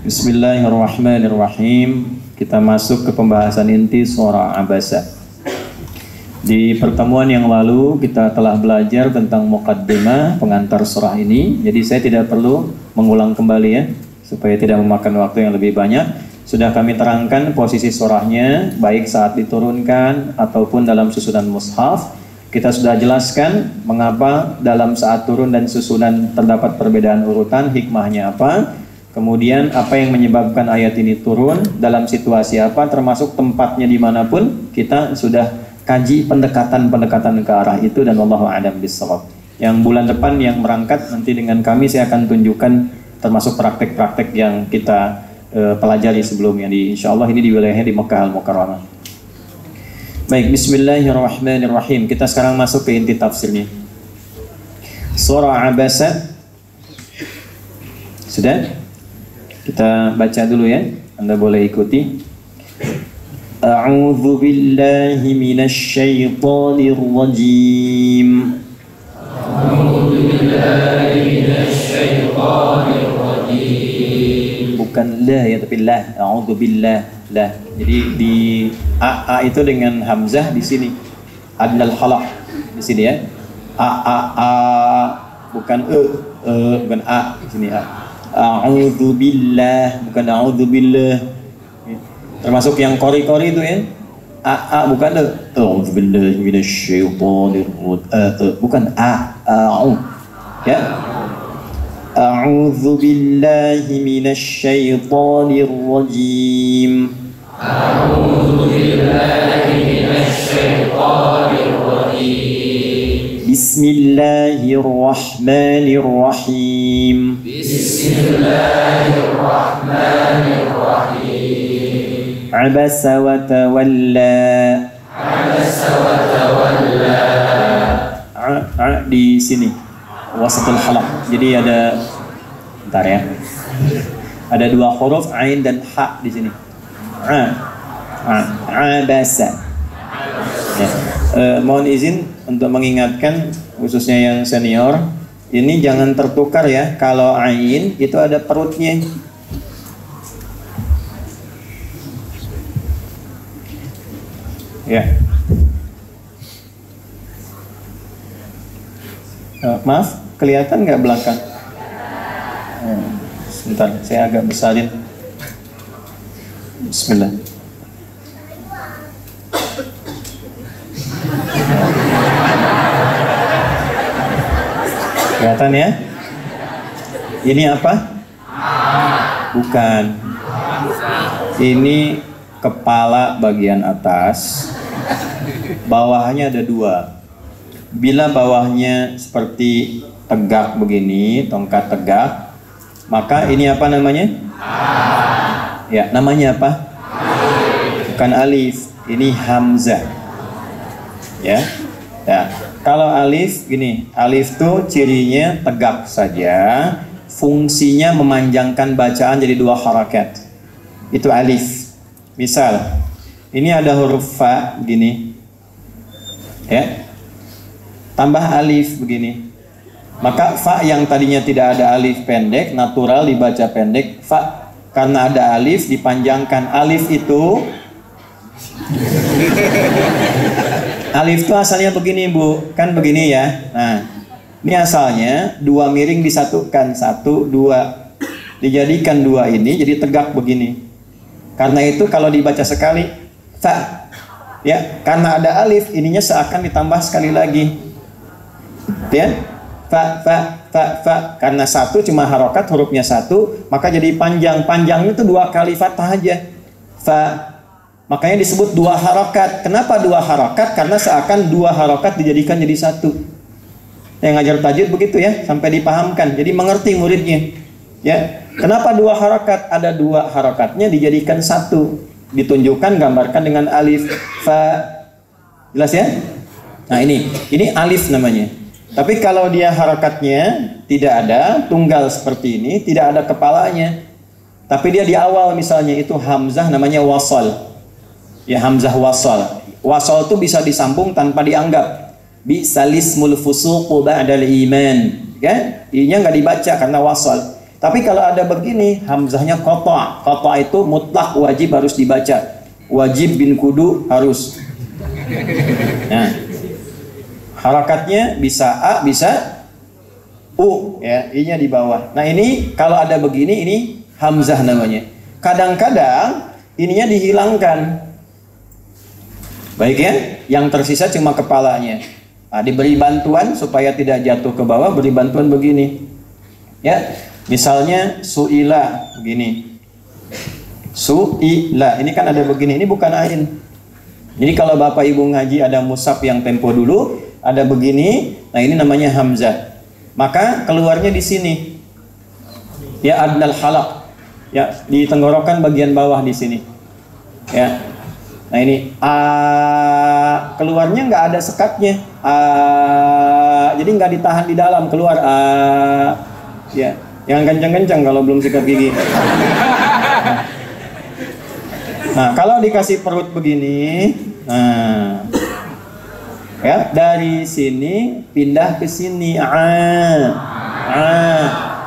Bismillahirrahmanirrahim. Kita masuk ke pembahasan inti surah Abasa. Di pertemuan yang lalu kita telah belajar tentang muqaddimah, pengantar surah ini. Jadi saya tidak perlu mengulang kembali ya, supaya tidak memakan waktu yang lebih banyak. Sudah kami terangkan posisi surahnya, baik saat diturunkan ataupun dalam susunan mushaf. Kita sudah jelaskan mengapa dalam saat turun dan susunan terdapat perbedaan urutan, hikmahnya apa. Kemudian apa yang menyebabkan ayat ini turun, dalam situasi apa, termasuk tempatnya dimanapun. Kita sudah kaji pendekatan-pendekatan ke arah itu, dan wallahu a'lam bishawab. Yang bulan depan yang berangkat nanti dengan kami, saya akan tunjukkan termasuk praktek-praktek yang kita pelajari sebelumnya. Insyaallah ini di wilayahnya di Mekah Al-Mukarramah. Baik, bismillahirrahmanirrahim. Kita sekarang masuk ke inti tafsirnya. Surah Abasa. Sudah? Kita baca dulu ya. Anda boleh ikuti. A'udzu billahi minasy syaithanir rajim. A'udzu billahi minasy syaithanir rajim. Bukan la ya, tapi la. A'udzu billah, la. Jadi di a itu dengan hamzah di sini. Adnal halaq di sini ya. A bukan bukan a di sini a. A'udzu billah, bukan a'udzu billah. Termasuk yang qori-qori itu ya. Bukan a'udzu billahi minasyaitonir rajim. Bukan a'u. Ya. A'udzu billahi minasyaitonir rajim. A'udzu billahi minasyaitonir rajim. Bismillahirrahmanirrahim. Bismillahirrahmanirrahim. Abasa wa tawalla. Abasa wa tawalla. Di sini wasatul halaq. Jadi ada, bentar ya. Ada dua huruf ain dan ha di sini. Abasa. Ya. Mohon izin untuk mengingatkan khususnya yang senior, ini jangan tertukar ya. Kalau ain itu ada perutnya. Ya. Maaf, kelihatan nggak belakang? Sebentar, saya agak besarin. Bismillah. Kelihatan ya? Ini apa? Bukan. Ini kepala bagian atas. Bawahnya ada dua. Bila bawahnya seperti tegak begini, tongkat tegak, maka ini apa namanya? Ya, namanya apa? Bukan alif. Ini hamzah. Ya. Ya. Kalau alif gini, alif tuh cirinya tegak saja, fungsinya memanjangkan bacaan jadi dua harakat. Itu alif. Misal, ini ada huruf fa gini, ya, tambah alif begini, maka fa yang tadinya tidak ada alif pendek, natural dibaca pendek, fa karena ada alif dipanjangkan. Alif itu alif itu asalnya begini Bu, kan begini ya. Nah, ini asalnya dua miring disatukan, satu, dua, dijadikan dua ini jadi tegak begini. Karena itu kalau dibaca sekali, fa, ya, karena ada alif, ininya seakan ditambah sekali lagi, ya, fa, karena satu cuma harokat, hurufnya satu, maka jadi panjang. Panjangnya itu dua kali fathah aja, fa. Makanya disebut dua harokat. Kenapa dua harokat? Karena seakan dua harokat dijadikan jadi satu. Yang ngajar tajwid begitu ya, sampai dipahamkan. Jadi mengerti muridnya. Ya, kenapa dua harokat? Ada dua harokatnya dijadikan satu. Ditunjukkan, gambarkan dengan alif, fa. Jelas ya? Nah ini alif namanya. Tapi kalau dia harokatnya tidak ada, tunggal seperti ini, tidak ada kepalanya. Tapi dia di awal misalnya itu hamzah, namanya wasal. Ya, hamzah wasal. Wasal itu bisa disambung tanpa dianggap. Bi salismul fusuqu ba'dal iman. Ya, ininya nggak dibaca karena wasal. Tapi kalau ada begini, hamzahnya qata'. Qata' itu mutlak wajib harus dibaca. Wajib bin kudu harus. Nah, harakatnya bisa A, bisa U, ya, I-nya di bawah. Nah, ini kalau ada begini, ini hamzah namanya. Kadang-kadang ininya dihilangkan. Baik ya, yang tersisa cuma kepalanya. Nah, diberi bantuan supaya tidak jatuh ke bawah, beri bantuan begini. Ya, misalnya su'ila begini. Su'ila, ini kan ada begini, ini bukan ain. Jadi kalau Bapak Ibu ngaji ada mushaf yang tempo dulu, ada begini, nah ini namanya hamzah. Maka keluarnya di sini. Ya, adnal halaq. Ya, di tenggorokan bagian bawah di sini. Ya. Nah ini a, keluarnya nggak ada sekatnya. Jadi nggak ditahan di dalam, keluar a. Ya, yang kencang-kencang kalau belum sikat gigi. Nah, kalau dikasih perut begini, nah, ya, dari sini pindah ke sini.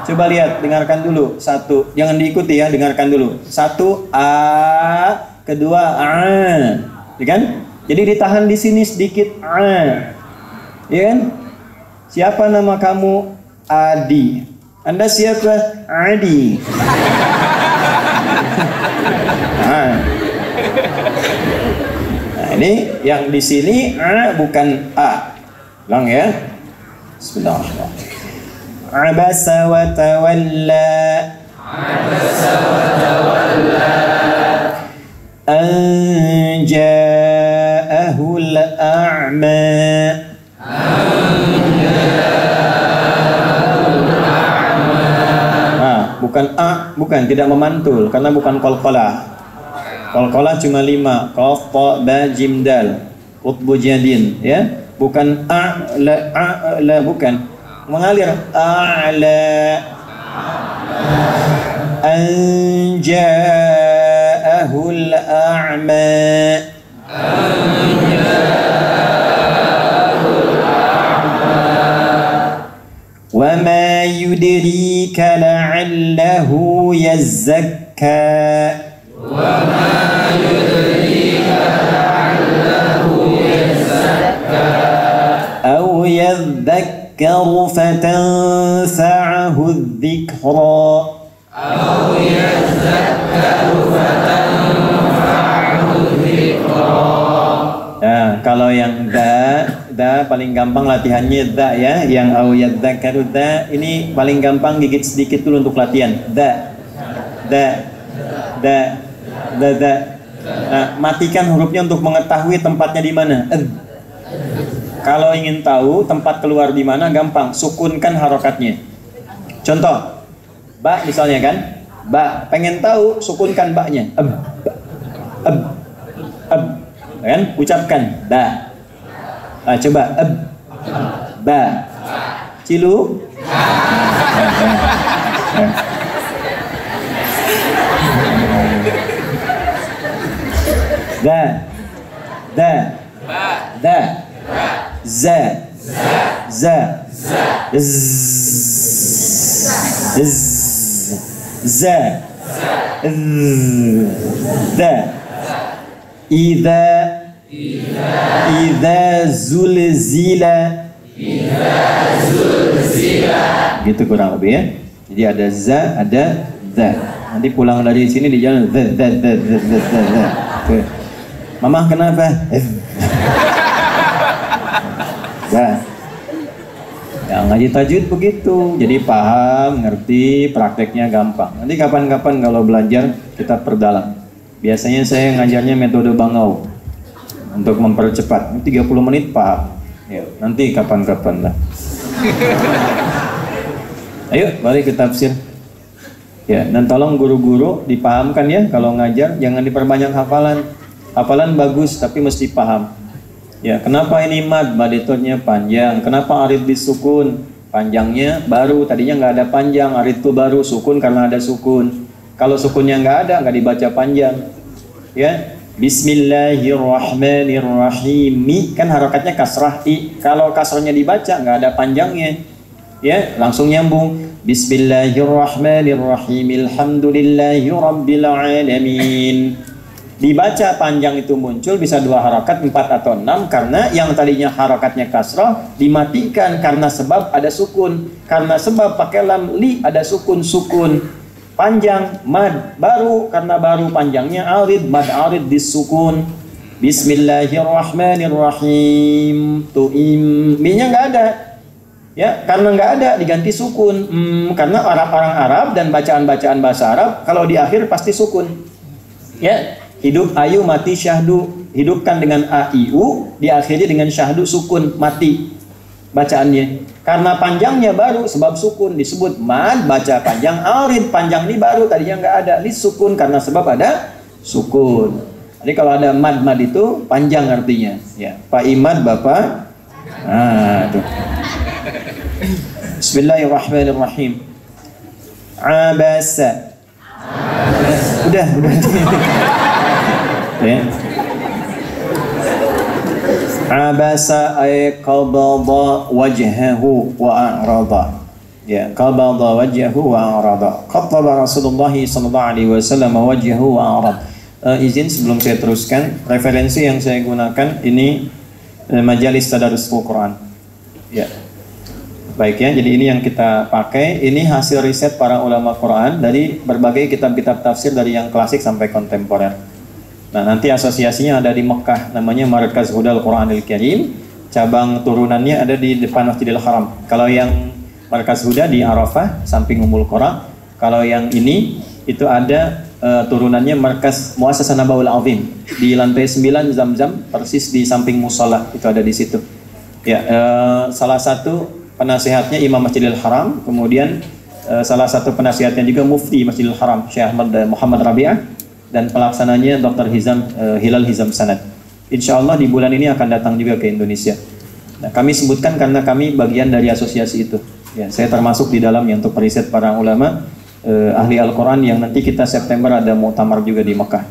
Coba lihat, dengarkan dulu. Satu, jangan diikuti ya, dengarkan dulu. Satu, a, kedua, a, ya kan? Jadi ditahan di sini sedikit, a, ya kan? Siapa nama kamu? Adi. Anda siapa? Adi. Nah, ini yang di sini a bukan a. Ulang ya. Bismillahirrahmanirrahim. Abasa wa tawalla. Abasa wa tawalla. An ja'ahu al-a'ma. Bukan a, bukan, tidak memantul karena bukan qalqalah. Qalqalah cuma 5, qaf, ta, ba, jim, dal, qutbu jadin, ya. Bukan a, la, bukan. Mengalir a'la. An ja'ahu al-a'ma. وَمَا يُدْرِيكَ لَعَلَّهُ يَزَّكَّى وَمَا يُدْرِيكَ لَعَلَّهُ يَزَّكَّى أَوْ يَذَّكَّرُ فَتَنفَعَهُ الذِّكْرَى أَوْ يَذَّكَّرُ فَتَنفَعَهُ الذِّكْرَى. Nah, kalau yang da paling gampang latihannya da ya, yang au yadzakaru da ini paling gampang, gigit sedikit dulu untuk latihan. Da. Nah, matikan hurufnya untuk mengetahui tempatnya di mana. Kalau ingin tahu tempat keluar di mana, gampang, sukunkan harokatnya. Contoh, ba misalnya kan, ba, pengen tahu, sukunkan ba-nya. Kan, ucapkan ba. Nah, coba ba, cilu, da, za, da, idza zulzila. Gitu kurang lebih ya. Jadi ada za, ada za. Nanti pulang dari sini di jalan za. Mama kenapa? Za. Ya, ngaji tajwid begitu. Jadi paham, ngerti, prakteknya gampang. Nanti kapan-kapan kalau belajar kita perdalam. Biasanya saya ngajarnya metode bangau untuk mempercepat. 30 menit paham. Ya, nanti kapan-kapan lah. Ayo balik ke tafsir. Ya, dan tolong guru-guru dipahamkan ya, kalau ngajar jangan diperbanyak hafalan. Hafalan bagus tapi mesti paham. Ya, kenapa ini mad etotnya panjang? Kenapa arid disukun? Panjangnya baru, tadinya nggak ada panjang, arid itu baru, sukun karena ada sukun. Kalau sukunnya nggak ada, nggak dibaca panjang. Ya, Bismillahirrahmanirrahim. Kan harokatnya kasrah i. Kalau kasrahnya dibaca, nggak ada panjangnya. Ya, langsung nyambung. Bismillahirrahmanirrahim. Alhamdulillahirabbil alamin. Dibaca panjang itu muncul bisa 2 harakat, 4 atau 6, karena yang tadinya harakatnya kasrah dimatikan karena sebab ada sukun. Karena sebab pakai lam li ada sukun. Panjang mad baru, karena baru panjangnya arid, mad arid disukun. Bismillahirrahmanirrahim. Minya nggak ada. Ya, karena nggak ada diganti sukun. Karena orang Arab dan bacaan-bacaan bahasa Arab kalau di akhir pasti sukun. Ya, hidup ayu mati syahdu, hidupkan dengan aiu, diakhiri dengan syahdu sukun mati bacaannya. Karena panjangnya baru sebab sukun disebut mad, baca panjang. Arid panjang ini baru, tadinya nggak ada, li sukun karena sebab ada sukun. Jadi kalau ada mad itu panjang artinya. Ya, Pak Imad Bapak. Tuh. Bismillahirrahmanirrahim. Abasa. Udah. Ya. Abasa ay qabada wajhahu wa a'rada. Ya, qabada wajhahu wa a'rada. Qattaba Rasulullah sallallahu alaihi wasallam wajhahu wa a'rada. Izin sebelum saya teruskan, referensi yang saya gunakan ini majalis tadarus Al-Quran. Ya. Baik ya, jadi ini yang kita pakai. Ini hasil riset para ulama Quran dari berbagai kitab-kitab tafsir dari yang klasik sampai kontemporer. Nah, nanti asosiasinya ada di Mekah, namanya Markaz Hudal Quranil Karim. Cabang turunannya ada di depan Masjidil Haram. Kalau yang Markaz Huda di Arafah, samping Ummul Qura. Kalau yang ini itu ada turunannya Markaz Muassasah Nabaul Azim di lantai 9 Zamzam, persis di samping musola, itu ada di situ. Ya, salah satu penasihatnya Imam Masjidil Haram, kemudian salah satu penasihatnya juga Mufti Masjidil Haram, Syekh Ahmad Muhammad Rabi'ah, dan pelaksananya Dr. Hilal Hizam Sanad. Insya Allah di bulan ini akan datang juga ke Indonesia. Nah, kami sebutkan karena kami bagian dari asosiasi itu. Ya, saya termasuk di dalamnya untuk periset para ulama ahli Al-Quran yang nanti kita September ada muktamar juga di Mekah.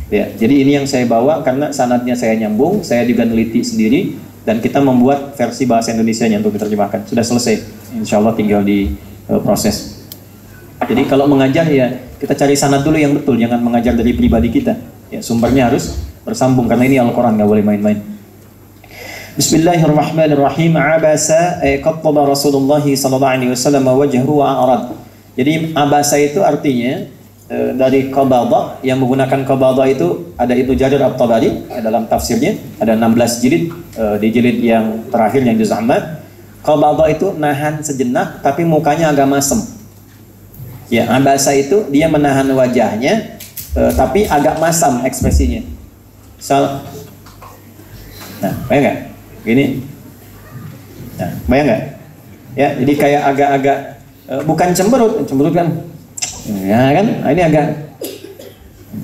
Ya, jadi ini yang saya bawa karena sanadnya saya nyambung, saya juga neliti sendiri, dan kita membuat versi bahasa Indonesianya untuk diterjemahkan. Sudah selesai, insya Allah tinggal di proses. Jadi kalau mengajar ya kita cari sanad dulu yang betul, jangan mengajar dari pribadi kita. Ya, sumbernya harus bersambung karena ini Al-Quran, nggak boleh main-main. Bismillahirrahmanirrahim. Abasa qattaba Rasulullah sallallahu alaihi wasallam wajhahu wa a'rad. Jadi abasa itu artinya dari qabada, yang menggunakan qabada itu ada Ibnu Jarir At-Tabari dalam tafsirnya, ada 16 jilid, di jilid yang terakhir yang juz amma. Qabada itu nahan sejenak tapi mukanya agak masem. Ya, abasa itu dia menahan wajahnya tapi agak masam ekspresinya. Nah, bayang nggak? Gini. Nah, bayang nggak? Ya, jadi kayak agak-agak bukan cemberut kan? Ya kan? Nah, ini agak,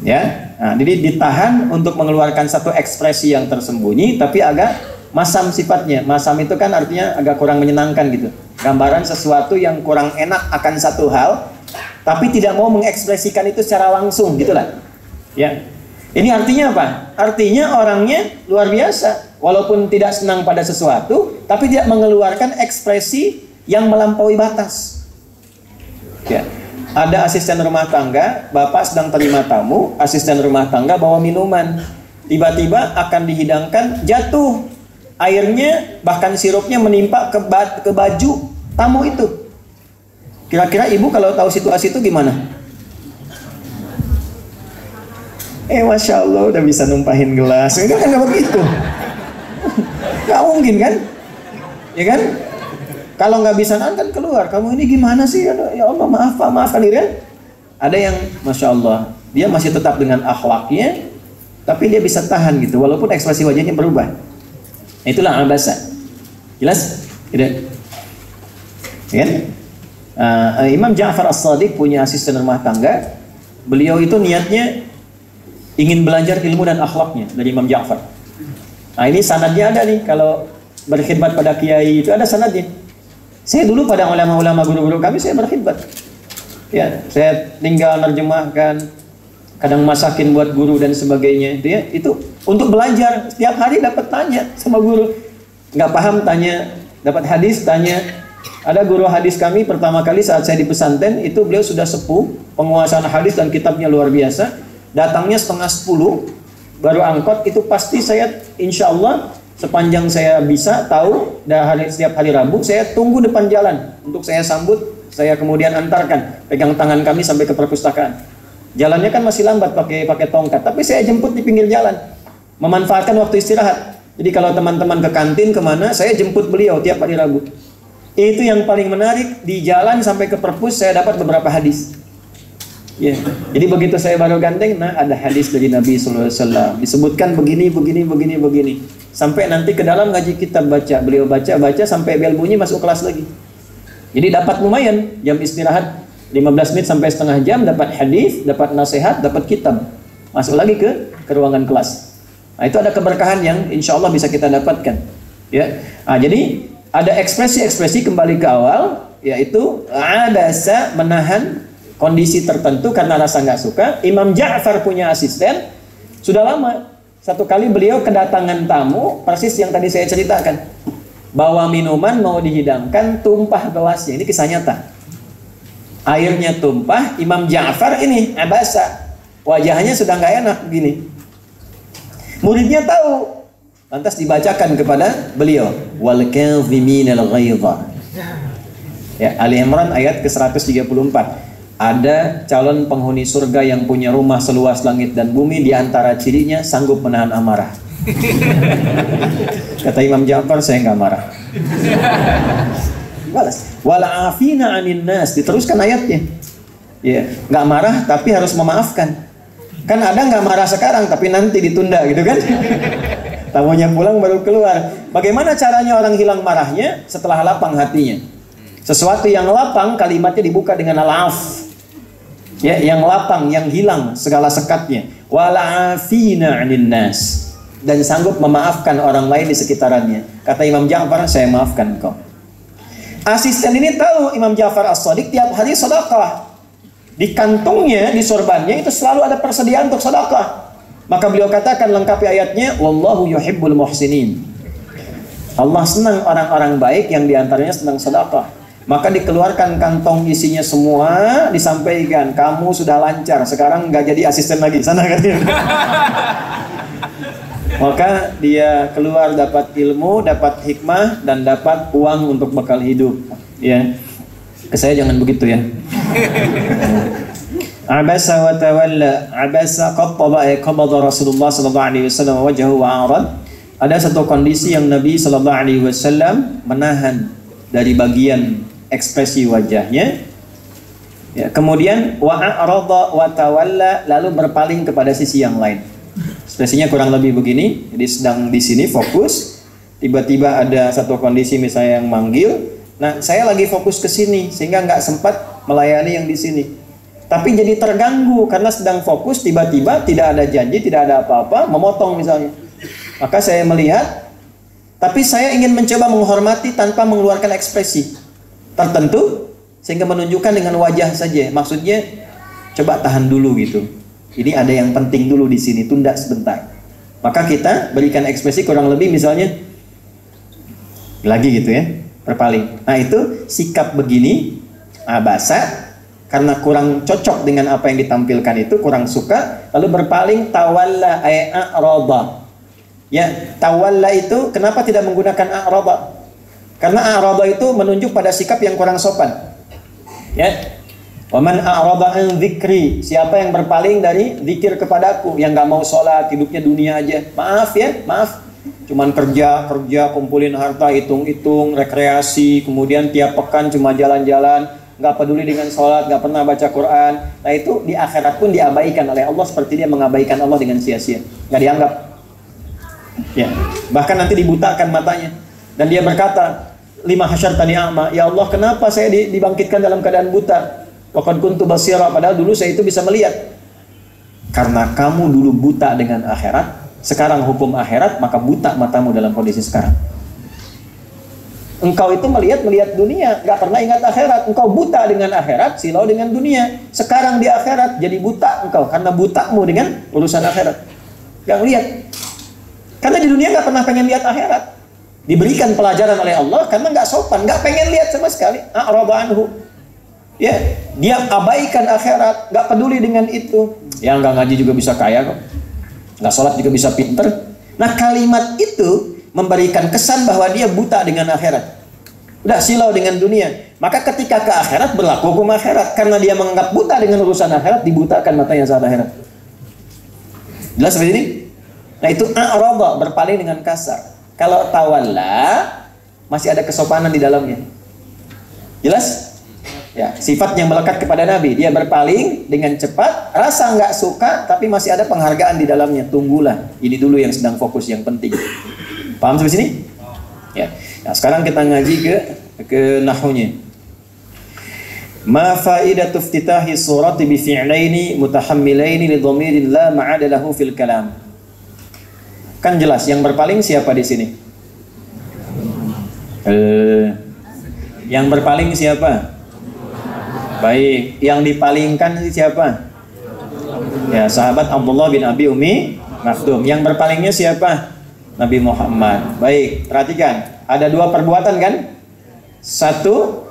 ya. Nah, jadi ditahan untuk mengeluarkan satu ekspresi yang tersembunyi, tapi agak masam sifatnya. Masam itu kan artinya agak kurang menyenangkan gitu. Gambaran sesuatu yang kurang enak akan satu hal, tapi tidak mau mengekspresikan itu secara langsung, gitulah. Ya. Ini artinya apa? Artinya orangnya luar biasa, walaupun tidak senang pada sesuatu, tapi tidak mengeluarkan ekspresi yang melampaui batas. Ya. Ada asisten rumah tangga, bapak sedang terima tamu, asisten rumah tangga bawa minuman, tiba-tiba akan dihidangkan, jatuh airnya, bahkan sirupnya menimpa ke baju tamu itu. Kira-kira ibu kalau tahu situasi itu gimana? Masya Allah udah bisa numpahin gelas. Ini kan nggak begitu, nggak mungkin kan? Ya kan? Kalau nggak bisa kan keluar. Kamu ini gimana sih? Ya Allah maafkan diri kan? Ada yang Masya Allah dia masih tetap dengan akhlaknya, tapi dia bisa tahan gitu, walaupun ekspresi wajahnya berubah. Itulah abasa. Jelas? Tidak? Ya? Imam Ja'far As-Shadiq punya asisten rumah tangga. Beliau itu niatnya ingin belajar ilmu dan akhlaknya dari Imam Ja'far. Nah, ini sanadnya ada nih, kalau berkhidmat pada kiai itu ada sanadnya. Saya dulu pada ulama-ulama guru-guru kami saya berkhidmat. Ya, saya tinggal nerjemahkan, kadang masakin buat guru dan sebagainya itu ya. Itu untuk belajar, setiap hari dapat tanya sama guru. Nggak paham tanya, dapat hadis tanya, Ada guru hadis kami pertama kali saat saya di pesantren, itu beliau sudah sepuh, penguasaan hadis dan kitabnya luar biasa. Datangnya 9:30, baru angkot, itu pasti saya insya Allah sepanjang saya bisa tahu, setiap hari Rabu saya tunggu depan jalan untuk saya sambut, saya kemudian antarkan, pegang tangan kami sampai ke perpustakaan. Jalannya kan masih lambat pakai tongkat, tapi saya jemput di pinggir jalan, memanfaatkan waktu istirahat. Jadi kalau teman-teman ke kantin kemana, saya jemput beliau tiap hari Rabu. Itu yang paling menarik, di jalan sampai ke perpus saya dapat beberapa hadis. Ya. Jadi begitu saya baru ganteng, nah ada hadis dari Nabi SAW disebutkan begini. Sampai nanti ke dalam ngaji kitab baca, beliau baca sampai bel bunyi masuk kelas lagi. Jadi dapat lumayan, jam istirahat 15 menit sampai setengah jam, dapat hadis, dapat nasihat, dapat kitab. Masuk lagi ke ruangan kelas. Nah, itu ada keberkahan yang insya Allah bisa kita dapatkan. Ya. Nah, jadi ada ekspresi-ekspresi kembali ke awal, yaitu abasa, menahan kondisi tertentu karena rasa nggak suka. Imam Ja'far punya asisten sudah lama. Satu kali beliau kedatangan tamu, persis yang tadi saya ceritakan. Bawa minuman mau dihidangkan, tumpah gelasnya. Ini kisah nyata. Airnya tumpah, Imam Ja'far ini abasa, wajahnya sudah nggak enak begini. Muridnya tahu, lantas dibacakan kepada beliau, wal kadhiminal ghaidha. Ya, Ali Imran ayat ke-134. Ada calon penghuni surga yang punya rumah seluas langit dan bumi, di antara cirinya sanggup menahan amarah. Kata Imam Ja'far, saya nggak marah. Balas. Wal afina 'anin nas, diteruskan ayatnya. Ya, nggak marah tapi harus memaafkan. Kan ada nggak marah sekarang tapi nanti ditunda gitu kan? Tamunya pulang baru keluar. Bagaimana caranya orang hilang marahnya? Setelah lapang hatinya. Sesuatu yang lapang kalimatnya dibuka dengan al-af. Ya, yang lapang, yang hilang segala sekatnya. Wala afina 'anil nas, dan sanggup memaafkan orang lain di sekitarannya. Kata Imam Ja'far, saya maafkan kau. Asisten ini tahu Imam Ja'far As-Shadiq tiap hari sedekah. Di kantungnya, di sorbannya itu selalu ada persediaan untuk sedekah. Maka beliau katakan lengkapi ayatnya, wallahu yuhibbul muhsinin. Allah senang orang-orang baik yang diantaranya senang sedekah. Maka dikeluarkan kantong isinya semua, disampaikan, kamu sudah lancar, sekarang nggak jadi asisten lagi, sana katanya. Maka dia keluar dapat ilmu, dapat hikmah, dan dapat uang untuk bekal hidup. Ya, ke saya jangan begitu ya. Abasa wa tawalla, abasa qabada Rasulullah sallallahu alaihi wasallam wajhahu wa arad. Ada satu kondisi yang Nabi sallallahu alaihi wasallam menahan dari bagian ekspresi wajahnya. Ya, kemudian wa a'rada wa tawalla, lalu berpaling kepada sisi yang lain. Ekspresinya kurang lebih begini. Jadi sedang di sini fokus, tiba-tiba ada satu kondisi misalnya yang manggil. Nah, saya lagi fokus ke sini sehingga nggak sempat melayani yang di sini. Tapi jadi terganggu karena sedang fokus, tiba-tiba tidak ada janji, tidak ada apa-apa, memotong misalnya. Maka saya melihat, tapi saya ingin mencoba menghormati tanpa mengeluarkan ekspresi tertentu sehingga menunjukkan dengan wajah saja. Maksudnya coba tahan dulu gitu. Ini ada yang penting dulu di sini, tunda sebentar. Maka kita berikan ekspresi kurang lebih misalnya lagi gitu ya. Berpaling. Nah, itu sikap begini abasa karena kurang cocok dengan apa yang ditampilkan itu, kurang suka, lalu berpaling tawalla a'rada. Ya, tawalla itu kenapa tidak menggunakan a'rada? Karena a'rada itu menunjuk pada sikap yang kurang sopan. Ya. Wa man a'rada an dzikri, siapa yang berpaling dari zikir kepadaku, yang enggak mau sholat, hidupnya dunia aja. Maaf ya, maaf. Cuman kerja, kumpulin harta, hitung-hitung, rekreasi, kemudian tiap pekan cuma jalan-jalan, nggak peduli dengan sholat, nggak pernah baca Quran. Nah, itu di akhirat pun diabaikan oleh Allah seperti dia mengabaikan Allah dengan sia-sia, nggak dianggap. Ya, bahkan nanti dibutakan matanya. Dan dia berkata, lima hasyartani a'ma, ya Allah, kenapa saya dibangkitkan dalam keadaan buta? Wa qad kuntu basira, padahal dulu saya itu bisa melihat. Karena kamu dulu buta dengan akhirat, sekarang hukum akhirat, maka buta matamu dalam kondisi sekarang. Engkau itu melihat dunia, nggak pernah ingat akhirat. Engkau buta dengan akhirat, silau dengan dunia. Sekarang di akhirat jadi buta engkau karena butamu dengan urusan akhirat. Nggak lihat. Karena di dunia nggak pernah pengen lihat akhirat. Diberikan pelajaran oleh Allah karena nggak sopan, nggak pengen lihat sama sekali. A'rada anhu. Ya, dia abaikan akhirat, nggak peduli dengan itu. Yang nggak ngaji juga bisa kaya kok, nggak sholat juga bisa pinter. Nah, kalimat itu memberikan kesan bahwa dia buta dengan akhirat, udah silau dengan dunia. Maka ketika ke akhirat berlaku hukum akhirat, karena dia menganggap buta dengan urusan akhirat, dibutakan matanya saat akhirat. Jelas seperti ini? Nah, itu a'rada, berpaling dengan kasar. Kalau tawalla masih ada kesopanan di dalamnya. Jelas? Ya, sifat yang melekat kepada Nabi, dia berpaling dengan cepat, rasa nggak suka, tapi masih ada penghargaan di dalamnya. Tunggulah, ini dulu yang sedang fokus, yang penting. Paham sampai sini? Ya. Nah, sekarang kita ngaji ke nahwunya. Ma faidatu iftitahi surati bi fi'laini mutahammilaini li dhamirin la ma'ada lahu fil kalam. Kan jelas yang berpaling siapa di sini? Yang berpaling siapa? Baik, yang dipalingkan siapa? Ya, sahabat Abdullah bin Abi Umi Maktum. Yang berpalingnya siapa? Nabi Muhammad. Baik, perhatikan. Ada dua perbuatan kan? Satu,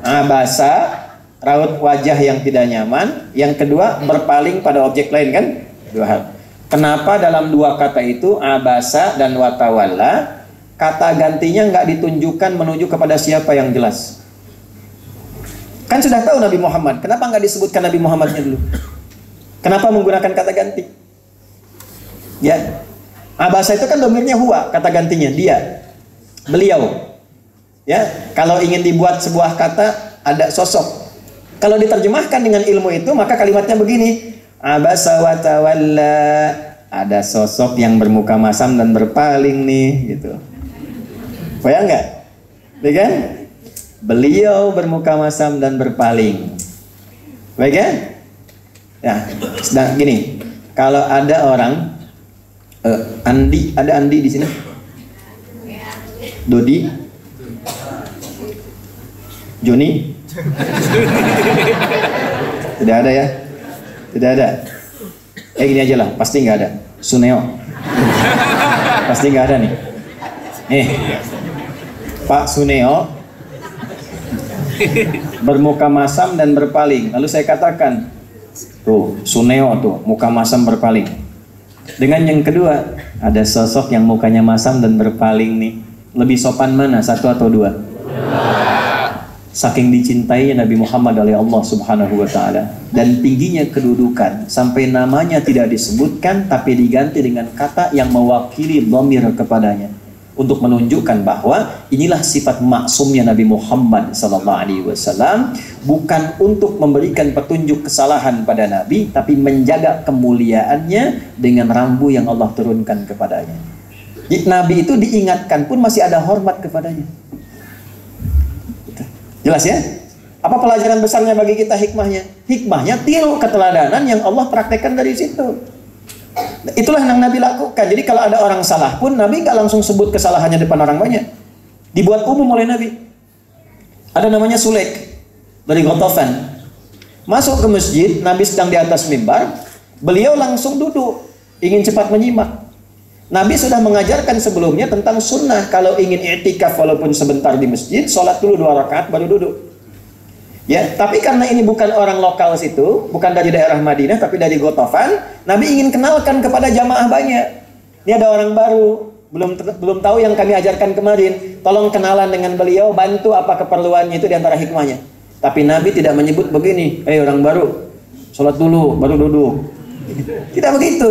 abasa, raut wajah yang tidak nyaman. Yang kedua, berpaling pada objek lain kan? Dua hal. Kenapa dalam dua kata itu, abasa dan watawalla, kata gantinya nggak ditunjukkan menuju kepada siapa yang jelas? Kan sudah tahu Nabi Muhammad, kenapa nggak disebutkan Nabi Muhammadnya dulu? Kenapa menggunakan kata ganti? Ya, abasa itu kan domirnya huwa, kata gantinya dia, beliau. Ya, kalau ingin dibuat sebuah kata ada sosok. Kalau diterjemahkan dengan ilmu itu, maka kalimatnya begini: abasa wa tawalla, ada sosok yang bermuka masam dan berpaling nih, gitu. Bayang nggak? Ya kan? Beliau bermuka masam dan berpaling. Baik ya? Ya, sedang gini. Kalau ada orang Andi, ada Andi di sini? Dodi? Joni? Tidak ada ya? Tidak ada. Gini aja lah, pasti nggak ada. Suneo, pasti nggak ada nih. Pak Suneo bermuka masam dan berpaling. Lalu saya katakan, tuh Suneo tuh muka masam berpaling. Dengan yang kedua, ada sosok yang mukanya masam dan berpaling nih. Lebih sopan mana, satu atau dua? Saking dicintainya Nabi Muhammad oleh Allah Subhanahu wa Ta'ala, dan tingginya kedudukan sampai namanya tidak disebutkan tapi diganti dengan kata yang mewakili dhamir kepadanya, untuk menunjukkan bahwa inilah sifat maksumnya Nabi Muhammad SAW, bukan untuk memberikan petunjuk kesalahan pada Nabi, tapi menjaga kemuliaannya dengan rambu yang Allah turunkan kepadanya. Nabi itu diingatkan pun masih ada hormat kepadanya. Jelas ya? Apa pelajaran besarnya bagi kita hikmahnya? Hikmahnya tiru keteladanan yang Allah praktekkan dari situ. Itulah yang Nabi lakukan. Jadi kalau ada orang salah pun, Nabi nggak langsung sebut kesalahannya depan orang banyak. Dibuat umum oleh Nabi. Ada namanya Sulaik dari Ghatafan. Masuk ke masjid, Nabi sedang di atas mimbar, beliau langsung duduk, ingin cepat menyimak. Nabi sudah mengajarkan sebelumnya tentang sunnah. Kalau ingin i'tikaf walaupun sebentar di masjid, sholat dulu 2 rakaat baru duduk. Ya, tapi karena ini bukan orang lokal situ, bukan dari daerah Madinah, tapi dari Ghatafan, Nabi ingin kenalkan kepada jamaah banyak. Ini ada orang baru, belum tahu yang kami ajarkan kemarin. Tolong kenalan dengan beliau, bantu apa keperluannya, itu diantara hikmahnya. Tapi Nabi tidak menyebut begini, orang baru, sholat dulu, baru duduk. Tidak begitu.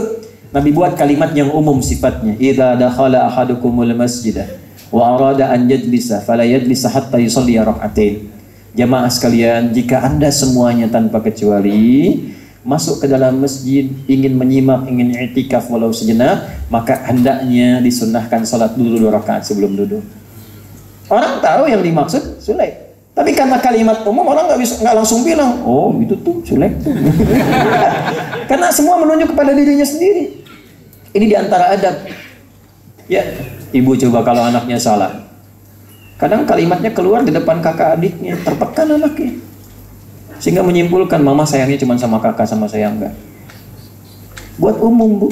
Nabi buat kalimat yang umum sifatnya. Idza dakhala ahadukumul masjidah wa arada an yajlisa fala yajlisa hatta yusalli rak'atain. Jamaah sekalian, jika Anda semuanya tanpa kecuali masuk ke dalam masjid, ingin menyimak, ingin i'tikaf walau sejenak, maka hendaknya disunnahkan salat dulu 2 rakaat sebelum duduk. Orang tahu yang dimaksud Sulaik. Tapi karena kalimat umum, orang nggak langsung bilang, oh itu tuh Sulaik tuh. Karena semua menunjuk kepada dirinya sendiri. Ini diantara adab. Ya, ibu coba kalau anaknya salah, kadang kalimatnya keluar di depan kakak adiknya, terpekan anaknya, sehingga menyimpulkan mama sayangnya cuma sama kakak, sama saya enggak. Buat umum, Bu.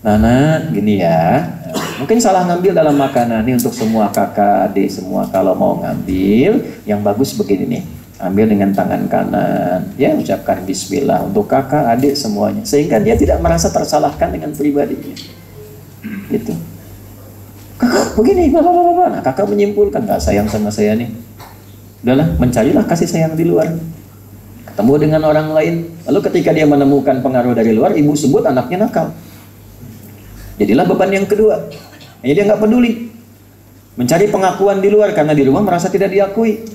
Nana, gini ya, Mungkin salah ngambil dalam makanan. Ini untuk semua kakak, adik semua. Kalau mau ngambil, yang bagus begini nih. Ambil dengan tangan kanan. Ya, ucapkan bismillah. Untuk kakak, adik semuanya. Sehingga dia tidak merasa tersalahkan dengan pribadinya. Gitu. Kakak, begini. Nah, kakak menyimpulkan, nggak sayang sama saya nih. Udahlah, mencarilah kasih sayang di luar. Ketemu dengan orang lain. Lalu ketika dia menemukan pengaruh dari luar, ibu sebut anaknya nakal. Jadilah beban yang kedua. Hanya dia nggak peduli. Mencari pengakuan di luar karena di rumah merasa tidak diakui.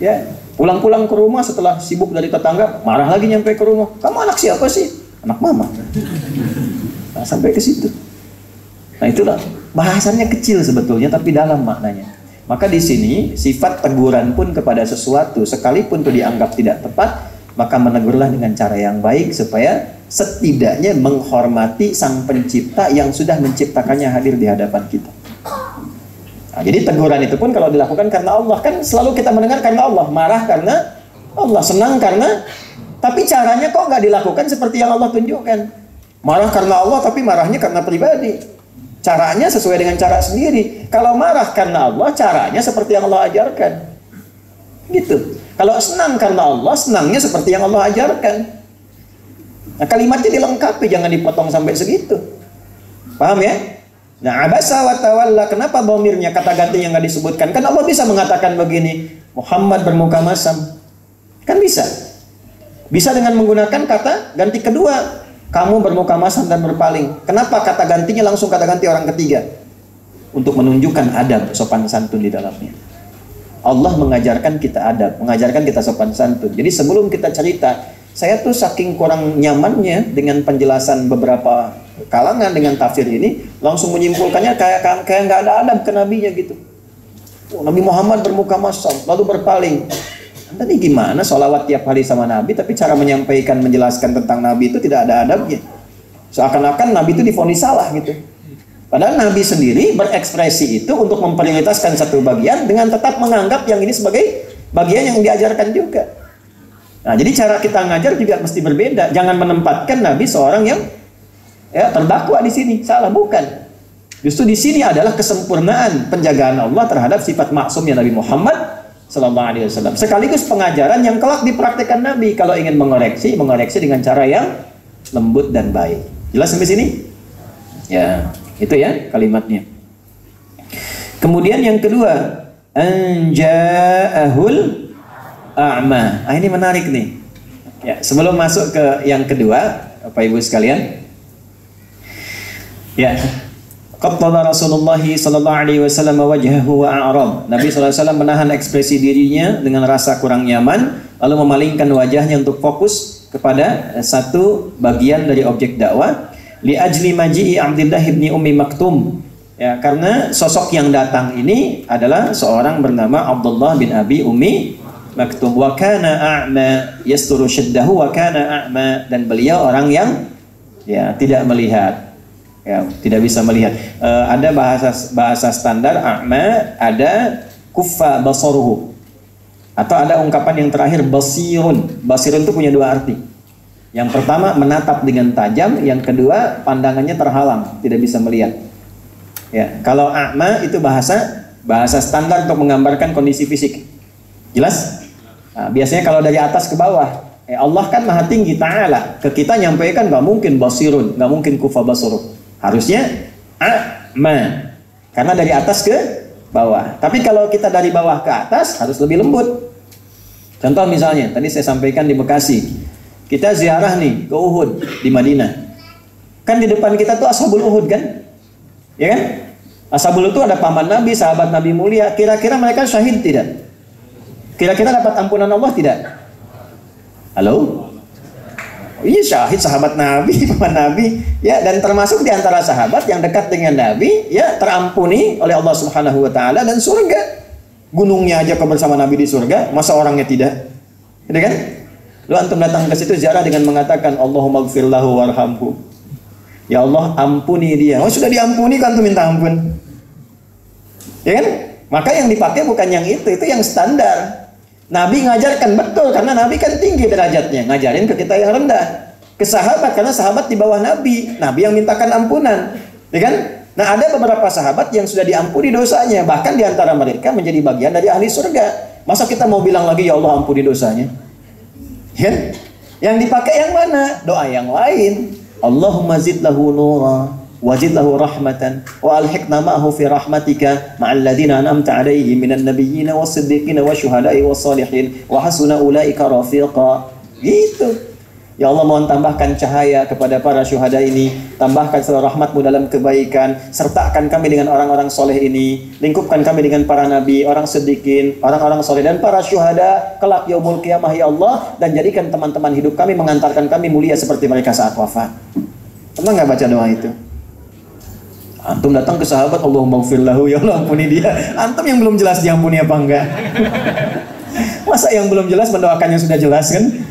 Ya, pulang-pulang ke rumah setelah sibuk dari tetangga, marah lagi nyampe ke rumah. Kamu anak siapa sih? Anak mama. Nah, sampai ke situ. Nah, itulah bahasannya kecil sebetulnya tapi dalam maknanya. Maka di sini sifat teguran pun kepada sesuatu sekalipun itu dianggap tidak tepat, maka menegurlah dengan cara yang baik supaya setidaknya menghormati Sang Pencipta yang sudah menciptakannya hadir di hadapan kita. Nah, jadi teguran itu pun kalau dilakukan karena Allah, kan selalu kita mendengar karena Allah, marah karena Allah, senang karena, tapi caranya kok nggak dilakukan seperti yang Allah tunjukkan. Marah karena Allah tapi marahnya karena pribadi. Caranya sesuai dengan cara sendiri. Kalau marah karena Allah, caranya seperti yang Allah ajarkan. Gitu. Kalau senang karena Allah, senangnya seperti yang Allah ajarkan. Nah, kalimatnya dilengkapi, jangan dipotong sampai segitu. Paham ya? Nah, abasa wa tawalla, kenapa dhamirnya kata gantinya nggak disebutkan? Kan Allah bisa mengatakan begini, Muhammad bermuka masam. Kan bisa. Bisa dengan menggunakan kata ganti kedua. Kamu bermuka masam dan berpaling. Kenapa kata gantinya langsung kata ganti orang ketiga? Untuk menunjukkan adab, sopan santun di dalamnya. Allah mengajarkan kita adab, mengajarkan kita sopan santun. Jadi sebelum kita cerita, saya tuh saking kurang nyamannya dengan penjelasan beberapa kalangan dengan tafsir ini, langsung menyimpulkannya kayak nggak ada adab ke nabinya gitu. Oh, Nabi Muhammad bermuka masam, lalu berpaling. Tadi gimana sholawat tiap hari sama Nabi, tapi cara menyampaikan, menjelaskan tentang Nabi itu tidak ada adabnya. Seakan-akan Nabi itu divonis salah gitu. Padahal Nabi sendiri berekspresi itu untuk memprioritaskan satu bagian dengan tetap menganggap yang ini sebagai bagian yang diajarkan juga. Nah, jadi cara kita ngajar juga mesti berbeda. Jangan menempatkan Nabi seorang yang terdakwa di sini. Salah, bukan. Justru di sini adalah kesempurnaan penjagaan Allah terhadap sifat maksumnya Nabi Muhammad Sallallahu Alaihi Wasallam. Sekaligus pengajaran yang kelak dipraktikkan Nabi. Kalau ingin mengoreksi dengan cara yang lembut dan baik. Jelas sampai sini? Ya, itu ya kalimatnya. Kemudian yang kedua, anja'ahul a'ma. Ini menarik nih. Ya, sebelum masuk ke yang kedua, Bapak Ibu sekalian. Ya. Qattala Rasulullah sallallahu alaihi wasallam wajhahu wa a'rab. Nabi sallallahu alaihi wasallam menahan ekspresi dirinya dengan rasa kurang nyaman, lalu memalingkan wajahnya untuk fokus kepada satu bagian dari objek dakwah. Li ajli maji'i Abdullah ibni Ummi Maktum. Ya, karena sosok yang datang ini adalah seorang bernama Abdullah bin Abi Ummi Maktum. Wa kana a'ma yasturu syaddahu wa kana a'ma, dan beliau orang yang tidak melihat. Ya, tidak bisa melihat. Ada bahasa standar a'ma, ada kuffa basaruhu. Atau ada ungkapan yang terakhir basirun. Basirun itu punya dua arti. Yang pertama menatap dengan tajam, yang kedua pandangannya terhalang, tidak bisa melihat. Ya, kalau a'ma itu bahasa standar untuk menggambarkan kondisi fisik. Jelas? Nah, biasanya kalau dari atas ke bawah, Allah kan maha tinggi ta'ala. Ke kita nyampaikan nggak mungkin basirun, nggak mungkin kuffa basaruhu. Harusnya a'ma, karena dari atas ke bawah. Tapi kalau kita dari bawah ke atas harus lebih lembut. Contoh misalnya, tadi saya sampaikan di Bekasi, kita ziarah nih ke Uhud di Madinah. Kan di depan kita tuh Ashabul Uhud kan? Ya kan? Ashabul itu ada paman Nabi, sahabat Nabi mulia. Kira-kira mereka syahid tidak? Kira-kira dapat ampunan Allah tidak? Halo? Iya, syahid sahabat Nabi, paman Nabi, ya, dan termasuk di antara sahabat yang dekat dengan Nabi, ya, terampuni oleh Allah Subhanahu wa taala dan surga. Gunungnya aja kau bersama Nabi di surga, masa orangnya tidak? Gitu kan? Lu antum datang ke situ ziarah dengan mengatakan Allahumma gfirlahu warhamhu. Ya Allah, ampuni dia. Oh, sudah diampuni kan tuh minta ampun. Ya kan? Maka yang dipakai bukan yang itu yang standar. Nabi ngajarkan betul karena Nabi kan tinggi derajatnya, ngajarin ke kita yang rendah. Ke sahabat karena sahabat di bawah Nabi. Nabi yang mintakan ampunan, ya kan? Nah, ada beberapa sahabat yang sudah diampuni dosanya, bahkan diantara mereka menjadi bagian dari ahli surga. Masa kita mau bilang lagi, ya Allah ampuni dosanya? Ya? Yang dipakai yang mana? Doa yang lain. Allahumma zid lahu nura, wazid lahu rahmatan, wa alhiqna ma'ahu fi rahmatika ma'al ladzina an'amta 'alaihim minan nabiyyin was-siddiqin wasyuhada'i was-salihin wa hasuna ulaika rafiqa. Gitu. Ya Allah, mohon tambahkan cahaya kepada para syuhada ini, tambahkan selalu rahmat-Mu dalam kebaikan, sertakan kami dengan orang-orang soleh ini, lingkupkan kami dengan para nabi, orang sedikit, orang-orang soleh, dan para syuhada kelak yaumul qiyamah ya Allah, dan jadikan teman-teman hidup kami mengantarkan kami mulia seperti mereka saat wafat. Pernah nggak baca doa itu? Antum datang ke sahabat, Allahumma gfir lahu, ya Allah ampuni dia. Antum yang belum jelas diampuni apa enggak? Masa yang belum jelas mendoakan yang sudah jelas kan?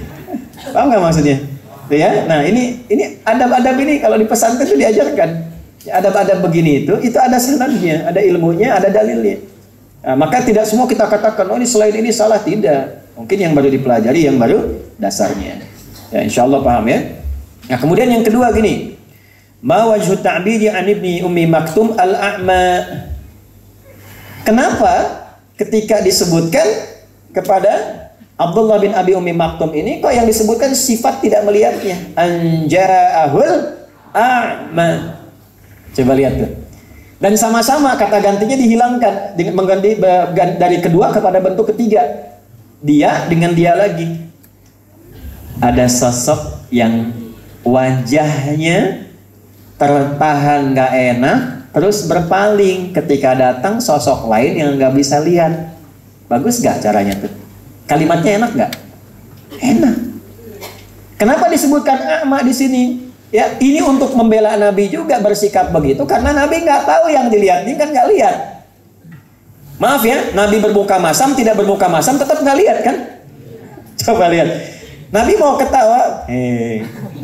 Paham nggak maksudnya? Ya, nah ini adab-adab ini kalau di pesantren itu diajarkan. Adab-adab begini itu ada sanadnya, ada ilmunya, ada dalilnya. Nah, maka tidak semua kita katakan, oh ini selain ini salah, tidak. Mungkin yang baru dipelajari, yang baru dasarnya. Ya, insya Allah paham ya. Nah, kemudian yang kedua gini, ma wajhu ta'bidi an ibni ummi maktum al-a'ma. Kenapa ketika disebutkan kepada Abdullah bin Abi Ummi Maktum ini kok yang disebutkan sifat tidak melihatnya? Anja'ahul a'ma. Coba lihat tuh. Dan sama-sama kata gantinya dihilangkan dengan mengganti dari kedua kepada bentuk ketiga. Dia dengan dia lagi. Ada sosok yang wajahnya tertahan nggak enak, terus berpaling ketika datang sosok lain yang nggak bisa lihat. Bagus nggak caranya tuh? Kalimatnya enak nggak? Enak. Kenapa disebutkan a'ma di sini? Ya, ini untuk membela Nabi juga bersikap begitu karena Nabi nggak tahu yang dilihat ini kan nggak lihat. Maaf ya, Nabi bermuka masam, tidak bermuka masam tetap nggak lihat kan? Coba lihat. Nabi mau ketawa,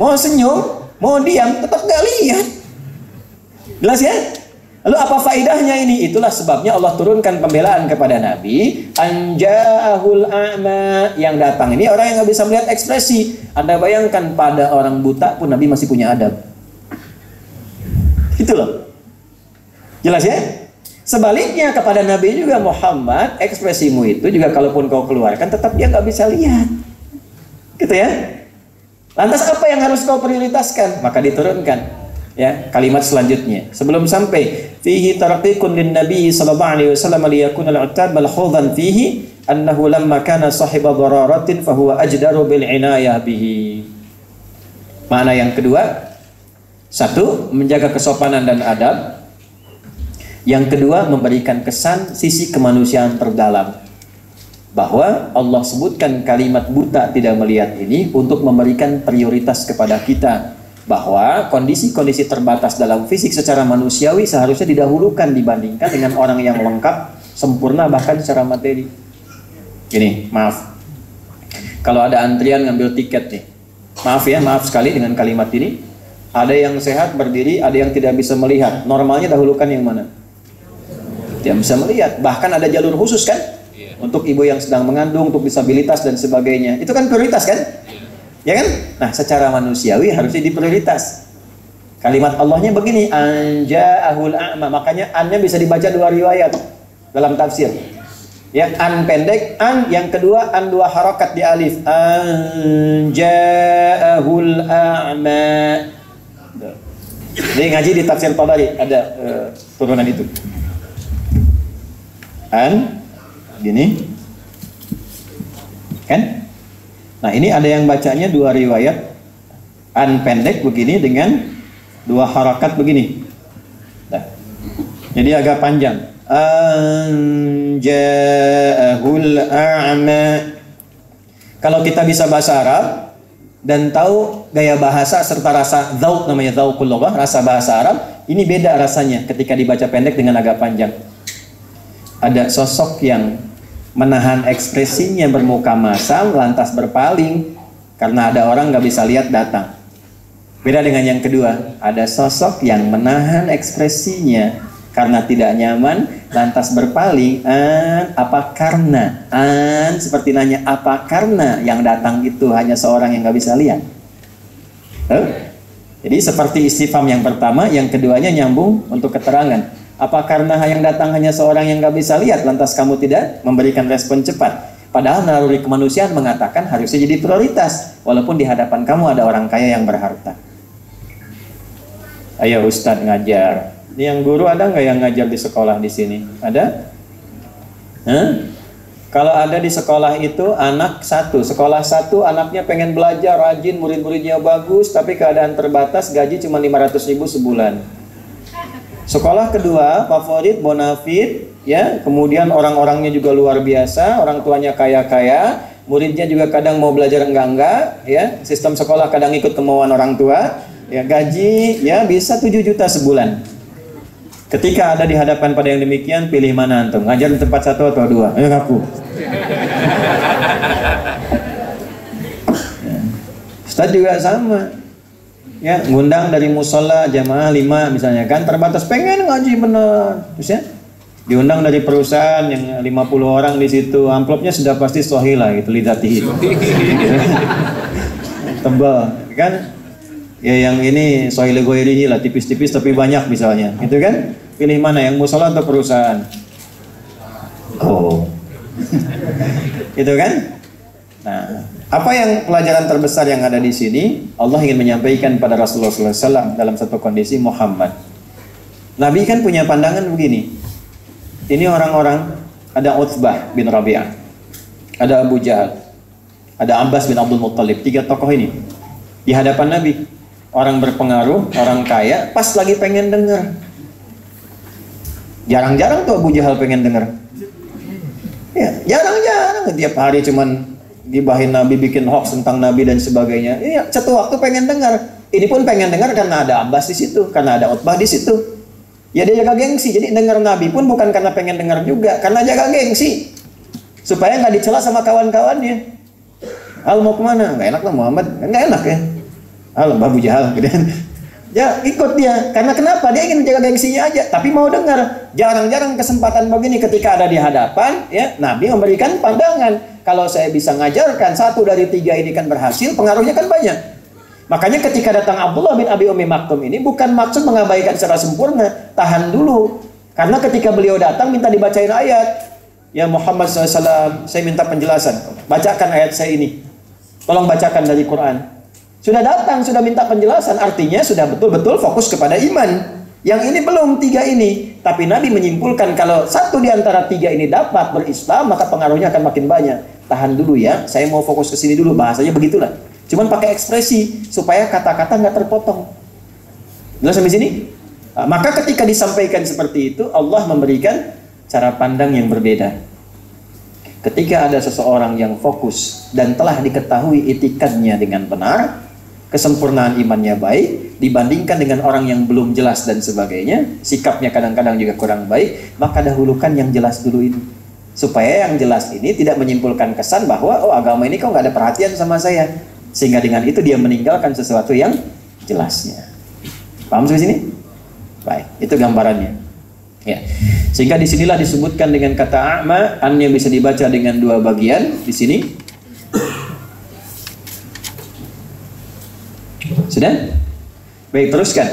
mau senyum, mau diam, tetap nggak lihat. Jelas ya? Lalu apa faedahnya ini? Itulah sebabnya Allah turunkan pembelaan kepada Nabi. Anja'ahul a'ma. Yang datang ini orang yang nggak bisa melihat ekspresi. Anda bayangkan pada orang buta pun Nabi masih punya adab. Itu loh. Jelas ya? Sebaliknya kepada Nabi juga Muhammad, ekspresimu itu juga kalaupun kau keluarkan tetap dia nggak bisa lihat. Gitu ya? Lantas apa yang harus kau prioritaskan? Maka diturunkan. Ya, kalimat selanjutnya sebelum sampai fihi tarqiqun lin nabi sallallahu alaihi wasallam liyakuna al-'attab al-khudhan fihi annahu lamma kana sahiba dararatin fa huwa ajdaru bil inayah bihi. Makna yang kedua, satu, menjaga kesopanan dan adab. Yang kedua, memberikan kesan sisi kemanusiaan terdalam. Bahwa Allah sebutkan kalimat buta tidak melihat ini untuk memberikan prioritas kepada kita. Bahwa kondisi-kondisi terbatas dalam fisik secara manusiawi seharusnya didahulukan dibandingkan dengan orang yang lengkap, sempurna bahkan secara materi. Gini, maaf. Kalau ada antrian ngambil tiket nih. Maaf ya, maaf sekali dengan kalimat ini. Ada yang sehat berdiri, ada yang tidak bisa melihat. Normalnya dahulukan yang mana? Tidak bisa melihat. Bahkan ada jalur khusus kan? Untuk ibu yang sedang mengandung, untuk disabilitas dan sebagainya. Itu kan prioritas kan? Ya kan? Nah, secara manusiawi harusnya diprioritas. Kalimat Allahnya begini, anja'ahul a'ma. Makanya an-nya bisa dibaca dua riwayat dalam tafsir. Ya, an pendek, an yang kedua an dua harakat di alif. Anja'ahul a'ma. Jadi ngaji di tafsir Tabari ada turunan itu. An gini. Kan? Nah, ini ada yang bacanya dua riwayat, an pendek begini dengan dua harakat begini. Nah, jadi agak panjang. Anja'ahul a'ma. Kalau kita bisa bahasa Arab dan tahu gaya bahasa serta rasa dzauq, namanya dzauqul lughah, rasa bahasa Arab, ini beda rasanya ketika dibaca pendek dengan agak panjang. Ada sosok yang menahan ekspresinya bermuka masam lantas berpaling karena ada orang nggak bisa lihat datang. Beda dengan yang kedua, ada sosok yang menahan ekspresinya karena tidak nyaman lantas berpaling. Apa karena? Seperti nanya apa karena yang datang itu hanya seorang yang nggak bisa lihat? Jadi seperti istifham yang pertama, yang keduanya nyambung untuk keterangan. Apa karena yang datang hanya seorang yang gak bisa lihat, lantas kamu tidak memberikan respon cepat? Padahal naluri kemanusiaan mengatakan harusnya jadi prioritas, walaupun di hadapan kamu ada orang kaya yang berharta. Ayo Ustadz ngajar. Ini yang guru ada nggak yang ngajar di sekolah di sini? Ada? Hah? Kalau ada di sekolah itu anak satu, sekolah satu anaknya pengen belajar rajin, murid-muridnya bagus, tapi keadaan terbatas, gaji cuma 500.000 sebulan. Sekolah kedua favorit, bonafit, ya, kemudian orang-orangnya juga luar biasa, orang tuanya kaya-kaya, muridnya juga kadang mau belajar enggak, ya, sistem sekolah kadang ikut kemauan orang tua, ya, gaji ya bisa 7 juta sebulan. Ketika ada di hadapan pada yang demikian, pilih mana antum? Ngajar di tempat satu atau dua? Ayo ngaku. Ustaz juga sama. Ya, ngundang dari musola jamaah 5 misalnya kan, terbatas pengen ngaji bener. Terus ya, diundang dari perusahaan yang 50 orang di situ, amplopnya sudah pasti sohila gitu, lidatihi. Tebal, kan? Ya yang ini sohila goirihi lah, tipis-tipis tapi banyak misalnya, gitu kan? Pilih mana, yang musola atau perusahaan? Oh, gitu kan? Nah, apa yang pelajaran terbesar yang ada di sini? Allah ingin menyampaikan pada Rasulullah SAW dalam satu kondisi Muhammad. Nabi kan punya pandangan begini. Ini orang-orang, ada Utsbah bin Rabi'ah, ada Abu Jahal, ada Abbas bin Abdul Muttalib, 3 tokoh ini di hadapan Nabi. Orang berpengaruh, orang kaya, pas lagi pengen dengar. Jarang-jarang tuh Abu Jahal pengen dengar. Ya, jarang-jarang, tiap hari cuman gibahin Nabi, bikin hoax tentang Nabi dan sebagainya. Iya, satu waktu pengen dengar. Ini pun pengen dengar karena ada Abbas di situ, karena ada Utbah di situ. Ya dia jaga gengsi. Jadi dengar Nabi pun bukan karena pengen dengar juga, karena jaga gengsi. Supaya nggak dicela sama kawan-kawannya. Al mau kemana? Nggak enak lah Muhammad, nggak enak ya. Al Abu Jahal, gitu. Ya ikut dia. Karena kenapa? Dia ingin menjaga gengsinya aja, tapi mau dengar. Jarang-jarang kesempatan begini ketika ada di hadapan, ya Nabi memberikan pandangan. Kalau saya bisa ngajarkan 1 dari 3 ini kan berhasil, pengaruhnya kan banyak. Makanya ketika datang Abdullah bin Abi Ummi Maktum ini bukan maksud mengabaikan secara sempurna, tahan dulu. Karena ketika beliau datang minta dibacain ayat. Ya Muhammad SAW, saya minta penjelasan. Bacakan ayat saya ini. Tolong bacakan dari Quran. Sudah datang, sudah minta penjelasan, artinya sudah betul-betul fokus kepada iman. Yang ini belum 3 ini. Tapi Nabi menyimpulkan kalau 1 di antara 3 ini dapat berislam, maka pengaruhnya akan makin banyak. Tahan dulu ya, saya mau fokus ke sini dulu, bahasanya begitulah. Cuman pakai ekspresi supaya kata-kata nggak terpotong. Jelas sampai sini? Nah, maka ketika disampaikan seperti itu, Allah memberikan cara pandang yang berbeda. Ketika ada seseorang yang fokus dan telah diketahui itikadnya dengan benar, kesempurnaan imannya baik, dibandingkan dengan orang yang belum jelas dan sebagainya, sikapnya kadang-kadang juga kurang baik, maka dahulukan yang jelas dulu ini. Supaya yang jelas ini tidak menyimpulkan kesan bahwa, oh agama ini kok nggak ada perhatian sama saya. Sehingga dengan itu dia meninggalkan sesuatu yang jelasnya. Paham sampai sini? Baik, itu gambarannya. Ya. Sehingga disinilah disebutkan dengan kata a'ma, an yang bisa dibaca dengan 2 bagian di sini. Sudah? Baik, teruskan.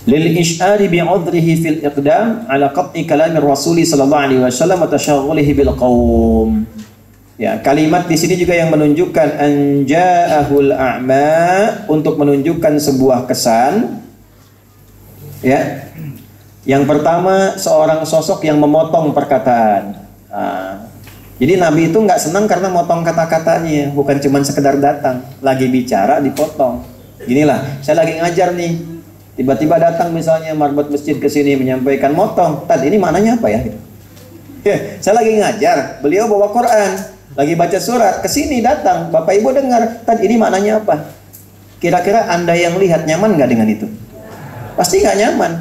Lil isy'ari bi'udhrihi fil iqdam ala qat'i kalamir Rasul sallallahu alaihi wasallam wa tashaghulihi bil qaum. Ya, kalimat di sini juga yang menunjukkan anja'ahul a'ma, untuk menunjukkan sebuah kesan. Ya. Yang pertama, seorang sosok yang memotong perkataan. Jadi Nabi itu nggak senang karena motong kata-katanya, bukan cuma sekedar datang, lagi bicara dipotong. Inilah, saya lagi ngajar nih. Tiba-tiba datang misalnya marbot masjid ke sini menyampaikan motong. Tad, ini maknanya apa ya? Saya lagi ngajar, beliau bawa Quran, lagi baca surat, ke sini datang, Bapak Ibu dengar. Tad, ini maknanya apa? Kira-kira Anda yang lihat nyaman nggak dengan itu? Pasti nggak nyaman.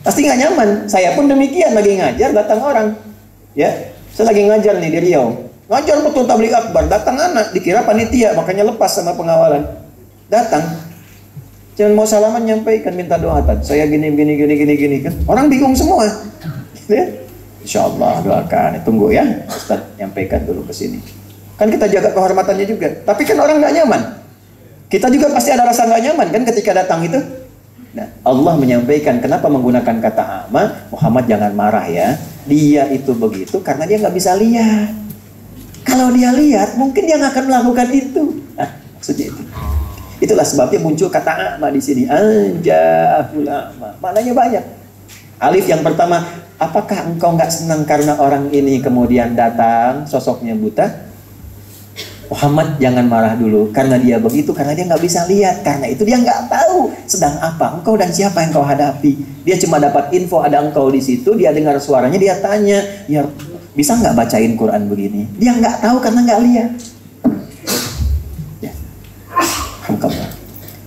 Pasti nggak nyaman. Saya pun demikian, lagi ngajar datang orang. Ya, saya lagi ngajar nih di Riau. Ngajar betul tabligh akbar, datang anak, dikira panitia, makanya lepas sama pengawalan. Datang. Jangan mau salaman nyampaikan minta doa, Tad. Saya gini kan. Orang bingung semua. Ya. Insyaallah doakan. Tunggu ya. Ustaz nyampaikan dulu ke sini. Kan kita jaga kehormatannya juga. Tapi kan orang nggak nyaman. Kita juga pasti ada rasa nggak nyaman kan ketika datang itu. Nah, Allah menyampaikan kenapa menggunakan kata ama. Muhammad jangan marah ya. Dia itu begitu karena dia nggak bisa lihat. Kalau dia lihat, mungkin dia nggak akan melakukan itu. Nah, maksudnya itu. Itulah sebabnya muncul kata ama di sini. Anjahul ama. Maknanya banyak. Alif yang pertama, apakah engkau nggak senang karena orang ini kemudian datang sosoknya buta? Muhammad jangan marah dulu karena dia begitu, karena dia nggak bisa lihat, karena itu dia nggak tahu sedang apa engkau dan siapa yang kau hadapi. Dia cuma dapat info ada engkau di situ, dia dengar suaranya, dia tanya, ya bisa nggak bacain Quran begini? Dia nggak tahu karena nggak lihat. Ya.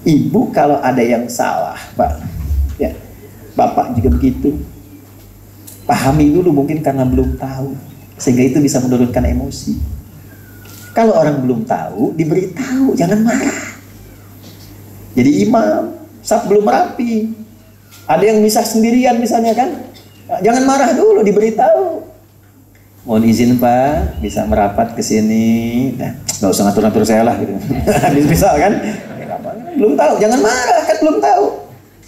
Ibu kalau ada yang salah, Pak, ya, bapak juga begitu. Pahami dulu mungkin karena belum tahu, sehingga itu bisa menurunkan emosi. Kalau orang belum tahu, diberitahu, jangan marah. Jadi imam, saf belum rapi, ada yang misah sendirian misalnya kan, jangan marah dulu, diberitahu. Mohon izin Pak, bisa merapat ke sini. Nah, nggak usah ngatur-ngatur saya lah gitu. Misal kan, belum tahu, jangan marah kan belum tahu.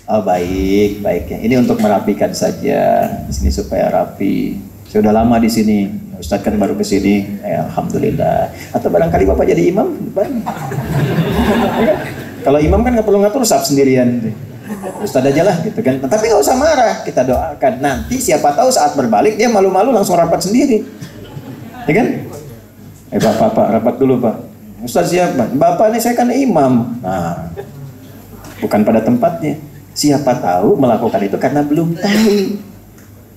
Oh baik, baiknya. Ini untuk merapikan saja, di sini supaya rapi. Saya udah lama di sini. Ustadz kan baru ke sini, alhamdulillah. Atau barangkali Bapak jadi imam, kalau imam kan nggak perlu ngatur saf sendirian, Ustadz aja lah gitu kan. Tapi nggak usah marah, kita doakan. Nanti siapa tahu saat berbalik dia malu-malu langsung rapat sendiri, ya kan? Pak, rapat dulu Pak. Ustadz siapa? Bapak ini saya kan imam. Nah, bukan pada tempatnya. Siapa tahu melakukan itu karena belum tahu.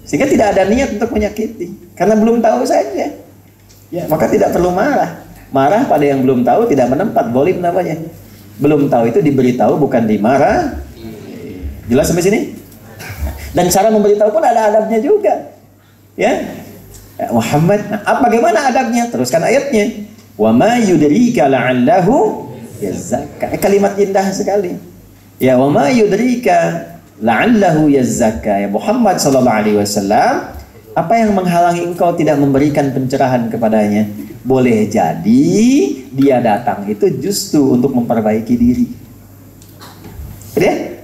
Sehingga tidak ada niat untuk menyakiti, karena belum tahu saja. Ya, maka tidak perlu marah. Marah pada yang belum tahu tidak menempat, bolim namanya. Belum tahu itu diberitahu, bukan dimarah. Jelas sampai sini? Dan cara memberitahu pun ada adabnya juga. Ya, Muhammad. Nah, bagaimana adabnya? Teruskan ayatnya. Wa ma yudrika la'allahu yazakka. Kalimat indah sekali. Ya, wa ma yudrika la'allahu yazzaka. Ya Muhammad sallallahu alaihi wasallam, apa yang menghalangi engkau tidak memberikan pencerahan kepadanya? Boleh jadi dia datang itu justru untuk memperbaiki diri. Ya?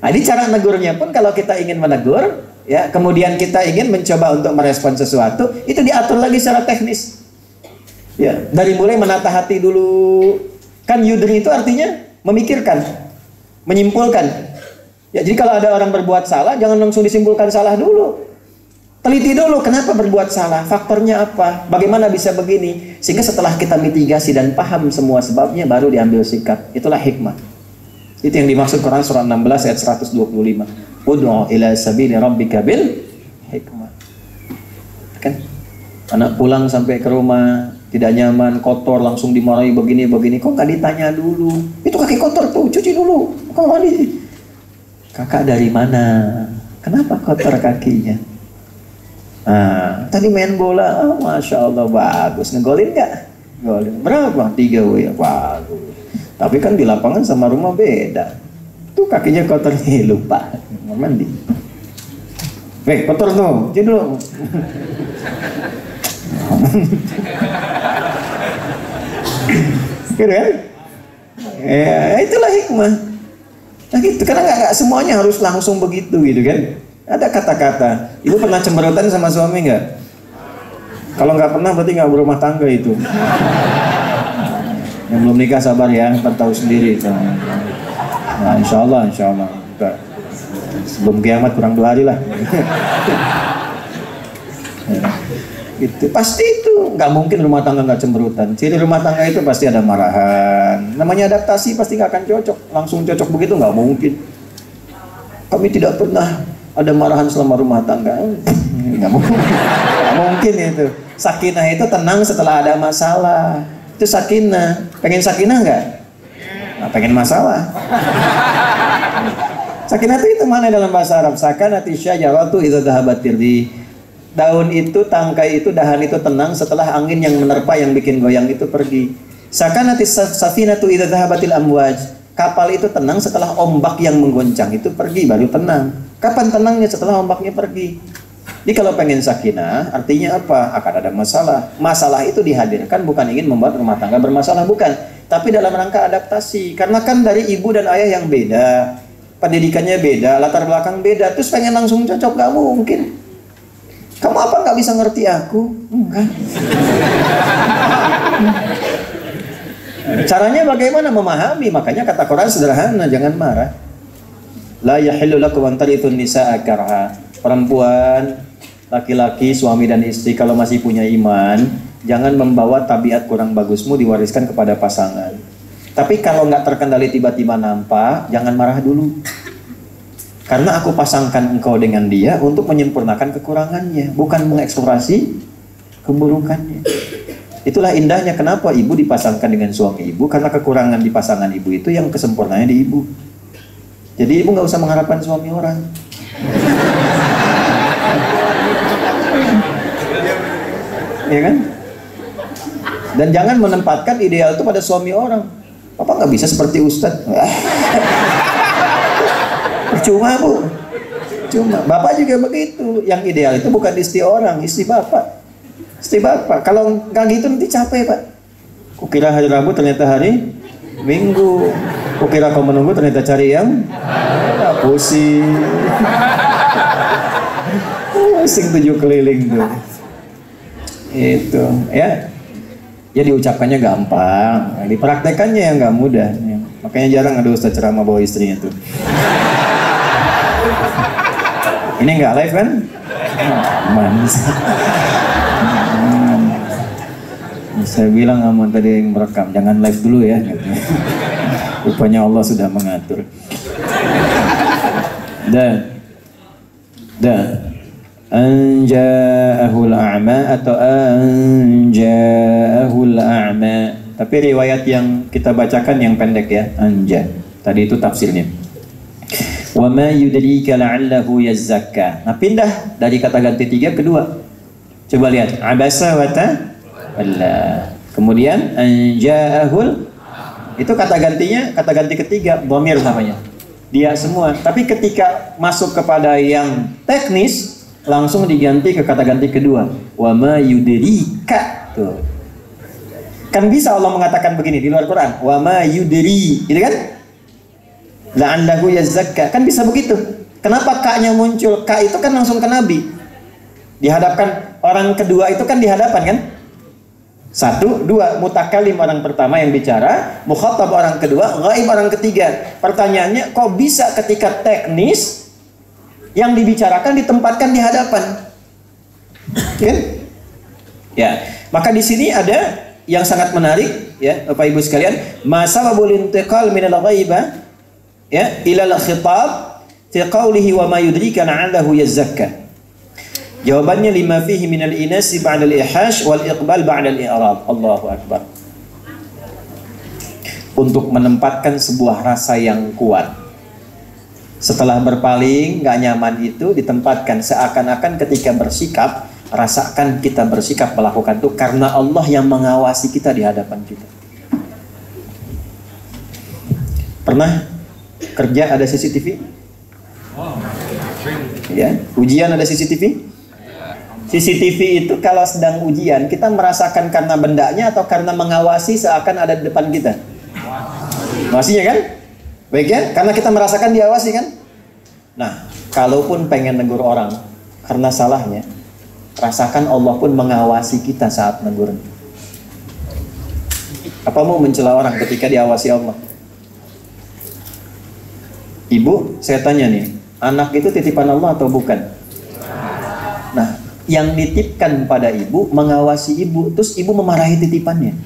Nah, ini cara negurnya pun kalau kita ingin menegur, ya, kemudian kita ingin mencoba untuk merespon sesuatu, itu diatur lagi secara teknis. Ya, dari mulai menata hati dulu. Kan yudri itu artinya memikirkan, menyimpulkan. Ya, jadi kalau ada orang berbuat salah, jangan langsung disimpulkan salah dulu. Teliti dulu kenapa berbuat salah, faktornya apa, bagaimana bisa begini. Sehingga setelah kita mitigasi dan paham semua sebabnya, baru diambil sikap. Itulah hikmah. Itu yang dimaksud Quran surah 16 ayat 125. Ud'u ila sabili rabbika bil hikmah. Kan? Anak pulang sampai ke rumah, tidak nyaman, kotor, langsung dimarahi begini-begini. Kok nggak ditanya dulu? Itu kaki kotor tuh, cuci dulu. Kok mandi? Kakak dari mana? Kenapa kotor kakinya? Ah, tadi main bola. Oh, Masya Allah bagus. Ngegolin nggak? Golin. Berapa? 3 ya. Bagus. Tapi kan di lapangan sama rumah beda. Tuh kakinya kotor nih, lupa mandi. Kotor tuh. Cuci dulu. Gitu kan? Ya, itulah hikmah. Nah gitu, karena nggak semuanya harus langsung begitu gitu kan. Ada kata-kata. Ibu pernah cemberutan sama suami nggak? Kalau nggak pernah berarti nggak berumah tangga itu. Yang belum nikah sabar ya, ntar tahu sendiri. Nah, insya Allah. Sebelum kiamat kurang 2 hari lah. Itu pasti itu nggak mungkin rumah tangga nggak cemberutan. Ciri rumah tangga itu pasti ada marahan. Namanya adaptasi pasti nggak akan cocok. Langsung cocok begitu nggak mungkin. Kami tidak pernah ada marahan selama rumah tangga. Nggak mungkin. Nggak mungkin itu. Sakinah itu tenang setelah ada masalah. Itu sakinah. Pengen sakinah nggak? Nah, pengen masalah. Sakinah itu mana dalam bahasa Arab? Sakanati syajaratu idza dhahabat tirdi. Daun itu, tangkai itu, dahan itu tenang setelah angin yang menerpa yang bikin goyang itu pergi. Sakanati safinatu idza dhahabatil amwaj. Kapal itu tenang setelah ombak yang menggoncang itu pergi, baru tenang. Kapan tenangnya? Setelah ombaknya pergi. Jadi kalau pengen sakinah, artinya apa? Akan ada masalah. Masalah itu dihadirkan bukan ingin membuat rumah tangga bermasalah, bukan. Tapi dalam rangka adaptasi. Karena kan dari ibu dan ayah yang beda, pendidikannya beda, latar belakang beda, terus pengen langsung cocok, gak mungkin. Kamu apa gak bisa ngerti aku? Enggak. Caranya bagaimana memahami? Makanya kata Quran sederhana, jangan marah. La yahillu lakum an tarithun nisaa karha. Perempuan, laki-laki, suami dan istri kalau masih punya iman, jangan membawa tabiat kurang bagusmu diwariskan kepada pasangan. Tapi kalau nggak terkendali tiba-tiba nampak, jangan marah dulu. Karena aku pasangkan engkau dengan dia untuk menyempurnakan kekurangannya, bukan mengeksplorasi keburukannya. Itulah indahnya kenapa ibu dipasangkan dengan suami ibu, karena kekurangan di pasangan ibu itu yang kesempurnaannya di ibu. Jadi ibu nggak usah mengharapkan suami orang. Ya kan? Dan jangan menempatkan ideal itu pada suami orang. Papa nggak bisa seperti Ustadz. Percuma bu. Cuma bapak juga begitu. Yang ideal itu bukan istri orang, istri bapak. Istri bapak. Kalau nggak gitu nanti capek pak. Kukira hari Rabu ternyata hari Minggu. Kukira kau menunggu ternyata cari yang pusing. Pusing 7 keliling tuh. Itu ya. Ya diucapkannya gampang, dipraktekannya yang nggak mudah. Makanya jarang ada ustaz ceramah bawa istrinya tuh. Ini nggak live kan? Aman. Saya bilang aman tadi yang merekam, jangan live dulu ya. Rupanya Allah sudah mengatur. Dan anja'ahul a'ma atau anja'ahul a'ma. Tapi riwayat yang kita bacakan yang pendek ya, anja. Tadi itu tafsirnya. Wa ma yudrika la'allahu yazzakka. Nah, pindah dari kata ganti 3 ke 2. Coba lihat, abasa wa tawalla. Kemudian anja'ahul, itu kata gantinya, kata ganti ketiga, dhamir namanya. Dia semua. Tapi ketika masuk kepada yang teknis, langsung diganti ke kata ganti kedua, wa ma yudrika. Tuh. Kan bisa Allah mengatakan begini di luar Quran, wa ma yudri, gitu kan? La'allahu yazzakka. Kan bisa begitu. Kenapa ka-nya muncul? Ka itu kan langsung ke Nabi. Dihadapkan orang kedua itu kan dihadapan kan? 1, 2, mutakalim orang pertama yang bicara, mukhatab orang kedua, ghaib orang ketiga. Pertanyaannya, kok bisa ketika teknis yang dibicarakan ditempatkan di hadapan? Ya, maka di sini ada yang sangat menarik ya, Bapak Ibu sekalian, masababul intiqal minal ghaibah ya ila al-khitab fi qawlihi wa ma yudrika la'allahu yazzakka. Jawabannya lima fihi minal inasi ba'da al-ihash wal iqbal ba'da al-i'rab. Allahu akbar. Untuk menempatkan sebuah rasa yang kuat. Setelah berpaling, gak nyaman itu ditempatkan seakan-akan ketika bersikap, rasakan kita bersikap melakukan itu karena Allah yang mengawasi kita di hadapan kita. Pernah kerja ada CCTV? Ya, ujian ada CCTV? CCTV itu kalau sedang ujian, kita merasakan karena bendanya atau karena mengawasi seakan ada di depan kita? Mawasinya kan? Baik ya? Karena kita merasakan diawasi kan? Nah, kalaupun pengen negur orang karena salahnya, rasakan Allah pun mengawasi kita saat negur. Apa mau mencela orang ketika diawasi Allah? Ibu, saya tanya nih, anak itu titipan Allah atau bukan? Nah, yang nitipkan pada ibu, mengawasi ibu, terus ibu memarahi titipannya.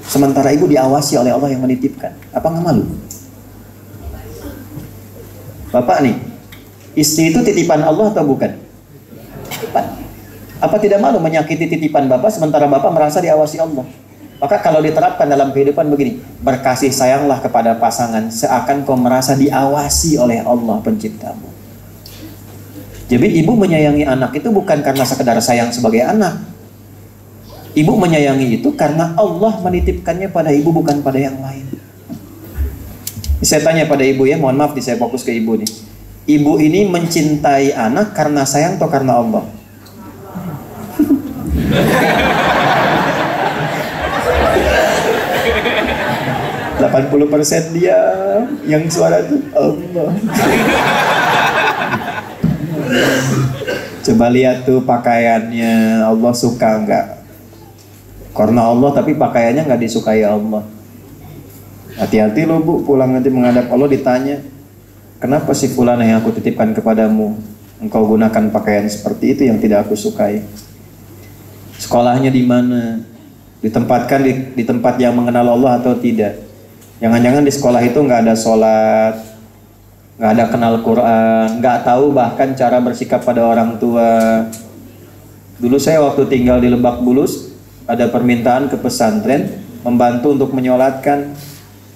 Sementara ibu diawasi oleh Allah yang menitipkan. Apa nggak malu? Bapak nih, istri itu titipan Allah atau bukan? Titipan. Apa tidak malu menyakiti titipan bapak sementara bapak merasa diawasi Allah? Maka kalau diterapkan dalam kehidupan begini, berkasih sayanglah kepada pasangan seakan kau merasa diawasi oleh Allah penciptamu. Jadi ibu menyayangi anak itu bukan karena sekedar sayang sebagai anak. Ibu menyayangi itu karena Allah menitipkannya pada ibu, bukan pada yang lain. Saya tanya pada ibu ya, mohon maaf saya fokus ke ibu nih. ibu ini mencintai anak karena sayang atau karena Allah? 80% dia yang suara itu Allah. Coba lihat tuh pakaiannya, Allah suka nggak? Karena Allah tapi pakaiannya nggak disukai Allah. Hati-hati loh bu, pulang nanti menghadap Allah ditanya, kenapa sih fulanah yang aku titipkan kepadamu, engkau gunakan pakaian seperti itu yang tidak aku sukai? Sekolahnya di mana? Ditempatkan di tempat yang mengenal Allah atau tidak? Jangan-jangan di sekolah itu nggak ada sholat, nggak ada kenal Quran, nggak tahu bahkan cara bersikap pada orang tua. Dulu saya waktu tinggal di Lebak Bulus, ada permintaan ke pesantren membantu untuk menyolatkan,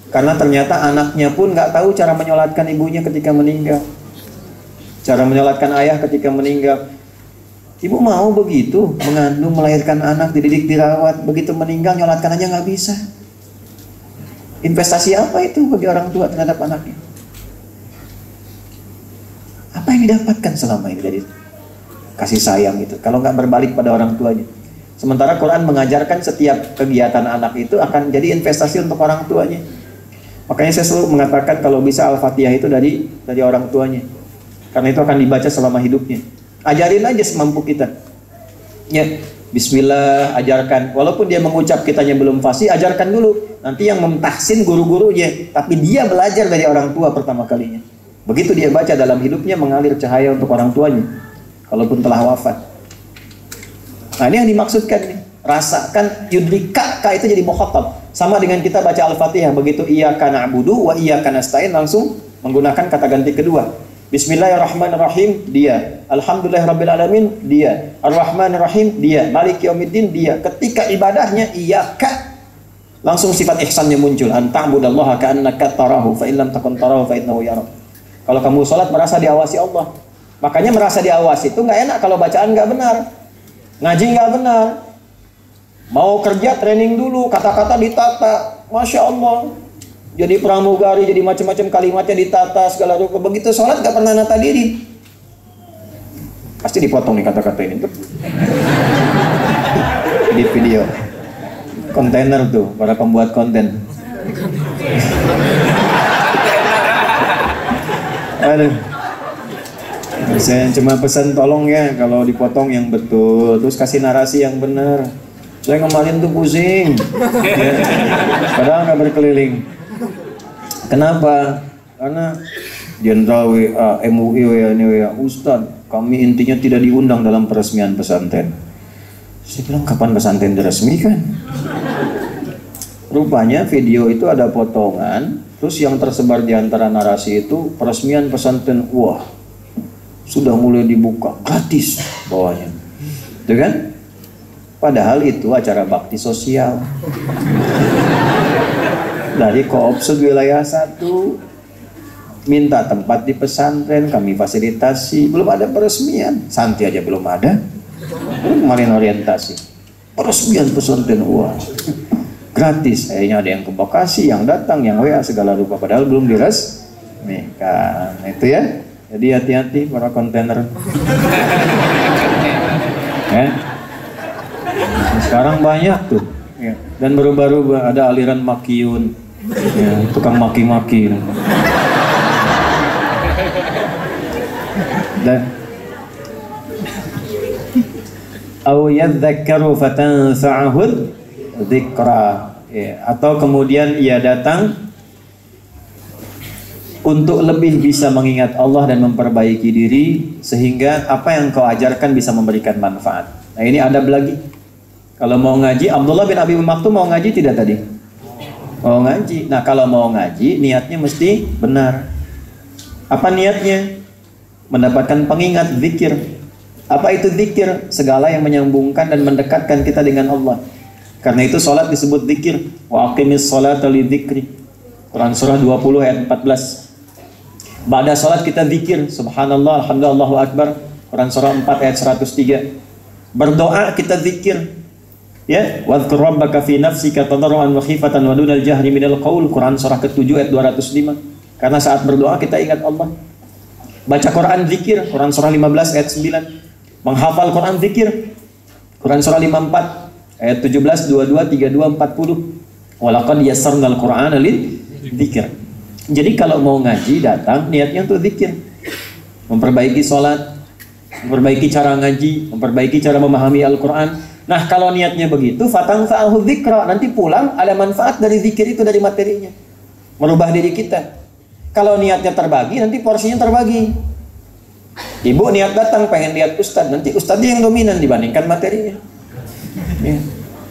karena ternyata anaknya pun nggak tahu cara menyolatkan ibunya ketika meninggal, cara menyolatkan ayah ketika meninggal. Ibu mau begitu, mengandung, melahirkan anak, dididik, dirawat, begitu meninggal nyolatkan aja nggak bisa. Investasi apa itu bagi orang tua terhadap anaknya? Apa yang didapatkan selama ini dari kasih sayang itu, kalau nggak berbalik pada orang tuanya? Sementara Quran mengajarkan setiap kegiatan anak itu akan jadi investasi untuk orang tuanya. Makanya saya selalu mengatakan kalau bisa Al-Fatihah itu dari orang tuanya, karena itu akan dibaca selama hidupnya. Ajarin aja semampu kita. Ya, Bismillah, ajarkan. Walaupun dia mengucap kitanya belum fasih, ajarkan dulu. Nanti yang memtahsin guru-gurunya, tapi dia belajar dari orang tua pertama kalinya. Begitu dia baca dalam hidupnya mengalir cahaya untuk orang tuanya, kalaupun telah wafat. Nah ini yang dimaksudkan nih. Rasakan yudrika, itu jadi mukhatab. Sama dengan kita baca Al-Fatihah, begitu iyyaka na'budu wa iyyaka nasta'in, langsung menggunakan kata ganti kedua. Bismillahirrahmanirrahim, dia. Alhamdulillahirrabbilalamin, dia. Ar-Rahmanirrahim, dia. Maliki yaumiddin, dia. Ketika ibadahnya iyyaka, langsung sifat ihsannya muncul. Anta'budallaha ka'annaka tarahu, fa illam takun tarahu fa innahu yarak. Kalau kamu sholat merasa diawasi Allah. Makanya merasa diawasi itu nggak enak kalau bacaan nggak benar, ngaji nggak benar. Mau kerja training dulu, kata-kata ditata, masya Allah. Jadi pramugari, jadi macam-macam kalimatnya ditata segala rupa. Begitu sholat nggak pernah nata diri, pasti dipotong nih kata-kata ini. Di video kontainer tuh para pembuat konten. Aduh, saya cuma pesan tolong ya kalau dipotong yang betul, terus kasih narasi yang benar. Saya kemarin tuh pusing, ya. Padahal nggak berkeliling. Kenapa? Karena Jenderal WA, MUI WA, ini WA, Ustadz, kami intinya tidak diundang dalam peresmian pesantren. Saya bilang kapan pesantren diresmikan? Rupanya video itu ada potongan, terus yang tersebar di antara narasi itu peresmian pesantren, wah sudah mulai dibuka gratis bawahnya, itu kan? Padahal itu acara bakti sosial dari Koopsud wilayah 1, minta tempat di pesantren, kami fasilitasi, belum ada peresmian, santi aja belum ada. Kemarin orientasi, peresmian pesantren, wah gratis, kayaknya ada yang ke Bekasi, yang datang, yang WA segala rupa, padahal belum diresmikan. Itu ya, jadi hati-hati para kontainer. Ya. Sekarang banyak tuh, ya. Dan berubah-ubah, ada aliran makiyun, ya, tukang maki-maki. Dan au yadzakkaru fatanfa'ahud dzikra, ya, atau kemudian ia datang untuk lebih bisa mengingat Allah dan memperbaiki diri sehingga apa yang kau ajarkan bisa memberikan manfaat. Nah ini adab lagi. Kalau mau ngaji, Abdullah bin Abi Maktum mau ngaji tidak tadi? Mau ngaji. Nah kalau mau ngaji niatnya mesti benar. Apa niatnya? Mendapatkan pengingat, zikir. Apa itu zikir? Segala yang menyambungkan dan mendekatkan kita dengan Allah. Karena itu sholat disebut zikir. Wa aqimis sholata li dzikri. Quran surah 20 ayat 14. Ba'da sholat kita zikir. Subhanallah, alhamdulillah, Allahu akbar. Quran surah 4 ayat 103. Berdoa kita zikir. Ya, wadhkur rabbaka fi nafsika tadarruan wa khifatan wa dunal jahri minal qaul. Quran surah ke-7 ayat 205. Karena saat berdoa kita ingat Allah. Baca Quran zikir, Quran surah 15 ayat 9. Menghafal Quran zikir, Quran surah 54 ayat 17, 22, 32, 40. Walaqad yassarnal Qur'ana lidzikr. Jadi kalau mau ngaji datang niatnya untuk zikir. Memperbaiki sholat, memperbaiki cara ngaji, memperbaiki cara memahami Al-Quran. Nah kalau niatnya begitu, fatanfa'ahu dzikra, nanti pulang ada manfaat dari zikir itu, dari materinya, merubah diri kita. Kalau niatnya terbagi, nanti porsinya terbagi. Ibu niat datang pengen lihat ustadz, nanti ustadznya yang dominan dibandingkan materinya. Ya.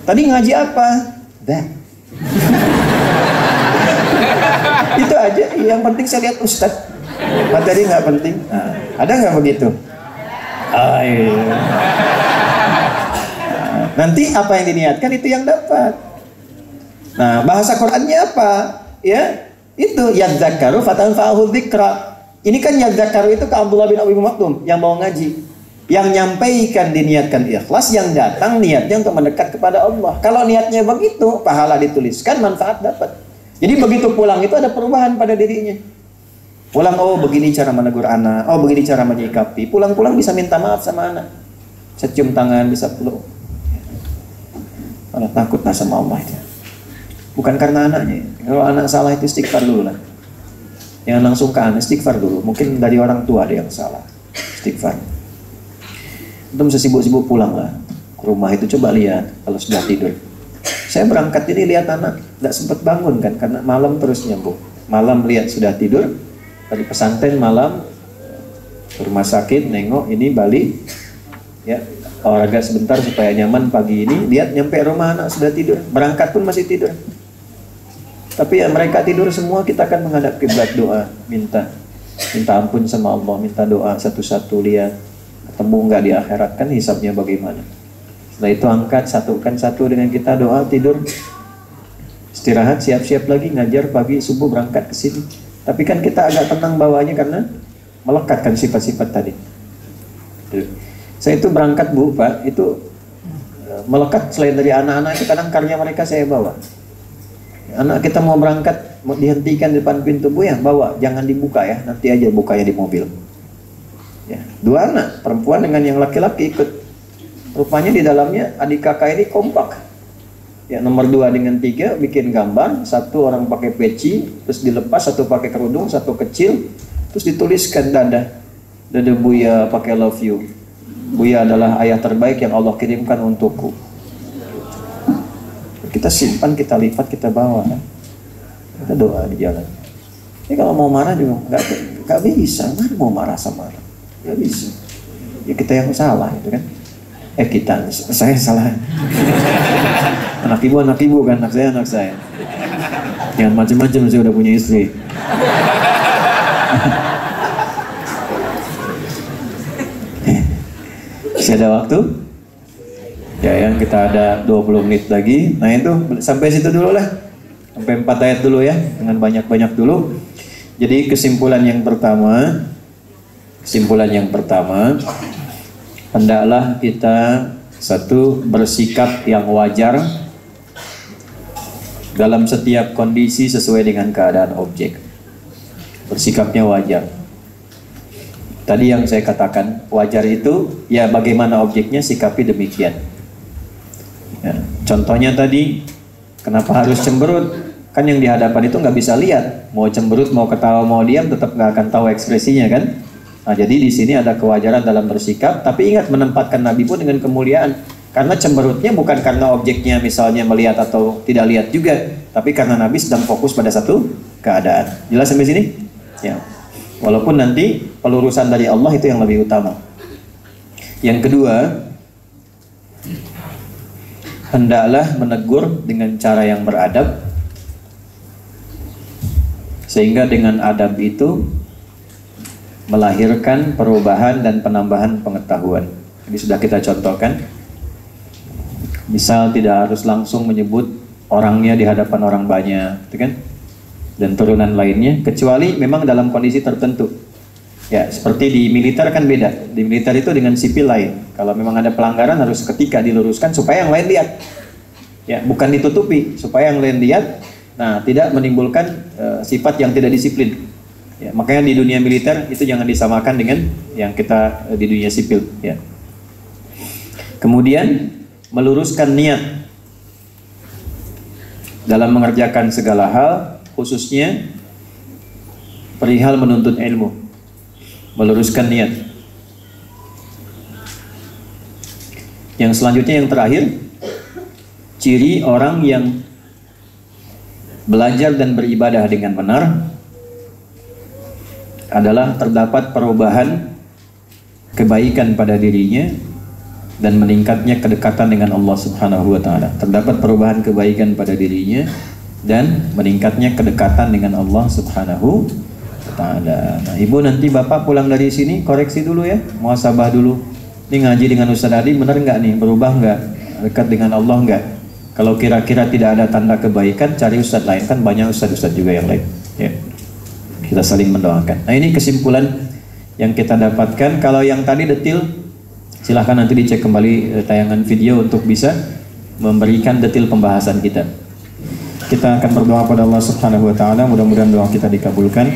Tadi ngaji apa? Dah. Itu aja, yang penting saya lihat ustadz. Materi nggak penting. Nah, ada nggak begitu? Nanti apa yang diniatkan itu yang dapat. Nah, bahasa Qur'annya apa? Ya, itu yadzakaru fatanfa'ahu dzikra. Ini kan yadzakaru itu ke Abdullah bin Abi Maktum yang mau ngaji. Yang nyampaikan diniatkan ikhlas, yang datang niatnya untuk mendekat kepada Allah. Kalau niatnya begitu, pahala dituliskan, manfaat dapat. Jadi begitu pulang itu ada perubahan pada dirinya. Pulang, oh begini cara menegur anak, oh begini cara menyikapi. Pulang-pulang bisa minta maaf sama anak, bisa cium tangan, bisa peluk. Kalau takut sama Allah itu, bukan karena anaknya. Kalau anak salah itu istighfar dulu lah. Jangan langsung ke anak, istighfar dulu. Mungkin dari orang tua ada yang salah, istighfar. Itu sesibuk-sibuk pulang lah ke rumah itu, coba lihat kalau sudah tidur. Saya berangkat ini lihat anak tidak sempat bangun kan, karena malam terus nyambung. Malam lihat sudah tidur. Tadi pesantren malam, ke rumah sakit nengok ini balik, ya olahraga sebentar supaya nyaman. Pagi ini lihat nyampe rumah anak sudah tidur, berangkat pun masih tidur. Tapi ya mereka tidur semua, kita akan menghadap kiblat, doa, minta ampun sama Allah, minta doa satu-satu, lihat ketemu nggak di akhirat, kan hisabnya bagaimana. Setelah itu angkat, satukan satu dengan kita, doa, tidur, istirahat, siap-siap lagi ngajar pagi subuh berangkat ke sini. Tapi kan kita agak tenang bawahnya karena melekatkan sifat-sifat tadi. Saya itu berangkat Bu, Pak, itu melekat selain dari anak-anak itu kadang karya mereka saya bawa. Anak kita mau berangkat, mau dihentikan di depan pintu, Bu ya bawa, jangan dibuka ya, nanti aja bukanya di mobil. Ya, 2 anak, perempuan dengan yang laki-laki ikut. Rupanya di dalamnya adik kakak ini kompak. Ya, nomor 2 dengan 3 bikin gambar, 1 orang pakai peci, terus dilepas, 1 pakai kerudung, 1 kecil, terus dituliskan dada Buya pakai love you. Buya adalah ayah terbaik yang Allah kirimkan untukku. Kita simpan, kita lipat, kita bawa. Kita doa di jalan. Ini kalau mau marah juga nggak bisa. Mana mau marah sama orang? Nggak bisa. Ya kita yang salah itu kan. Saya salah. Anak ibu kan, anak saya. Jangan macam-macam, saya udah punya istri. Masih ada waktu? Ya, yang kita ada 20 menit lagi. Nah itu sampai situ dulu lah. Sampai 4 ayat dulu ya, dengan banyak-banyak dulu. Jadi kesimpulan yang pertama, hendaklah kita bersikap yang wajar dalam setiap kondisi sesuai dengan keadaan objek. Bersikapnya wajar. Tadi yang saya katakan, wajar itu ya bagaimana objeknya, sikapi demikian. Ya, contohnya tadi, kenapa harus cemberut? Kan yang di hadapan itu nggak bisa lihat. Mau cemberut, mau ketawa, mau diam, tetap nggak akan tahu ekspresinya kan? Nah, jadi di sini ada kewajaran dalam bersikap, tapi ingat menempatkan Nabi pun dengan kemuliaan. Karena cemberutnya bukan karena objeknya misalnya melihat atau tidak lihat juga, tapi karena Nabi sedang fokus pada satu keadaan. Jelas sampai sini? Ya. Walaupun nanti pelurusan dari Allah itu yang lebih utama. Yang kedua, hendaklah menegur dengan cara yang beradab, sehingga dengan adab itu melahirkan perubahan dan penambahan pengetahuan. Ini sudah kita contohkan. Misal tidak harus langsung menyebut orangnya di hadapan orang banyak, gitu kan? Dan turunan lainnya, kecuali memang dalam kondisi tertentu. Ya, seperti di militer kan beda. Di militer itu dengan sipil lain. Kalau memang ada pelanggaran harus ketika diluruskan supaya yang lain lihat. Ya, bukan ditutupi, supaya yang lain lihat. Nah, tidak menimbulkan sifat yang tidak disiplin. Ya, makanya di dunia militer itu jangan disamakan dengan yang kita di dunia sipil. Ya. Kemudian meluruskan niat dalam mengerjakan segala hal, khususnya perihal menuntut ilmu. Meluruskan niat. Yang selanjutnya yang terakhir, ciri orang yang belajar dan beribadah dengan benar adalah terdapat perubahan kebaikan pada dirinya dan meningkatnya kedekatan dengan Allah Subhanahu wa taala. Terdapat perubahan kebaikan pada dirinya dan meningkatnya kedekatan dengan Allah Subhanahu wa taala. Nah, Ibu nanti Bapak pulang dari sini koreksi dulu ya, muhasabah dulu. Ini ngaji dengan Ustaz Adi benar nggak nih? Berubah nggak? Dekat dengan Allah nggak? Kalau kira-kira tidak ada tanda kebaikan, cari Ustaz lain, kan banyak Ustaz-Ustaz juga yang lain. Ya. Kita saling mendoakan. Nah, ini kesimpulan yang kita dapatkan. Kalau yang tadi detil, silahkan nanti dicek kembali tayangan video untuk bisa memberikan detil pembahasan kita. Kita akan berdoa pada Allah Subhanahu wa taala, mudah-mudahan doa kita dikabulkan.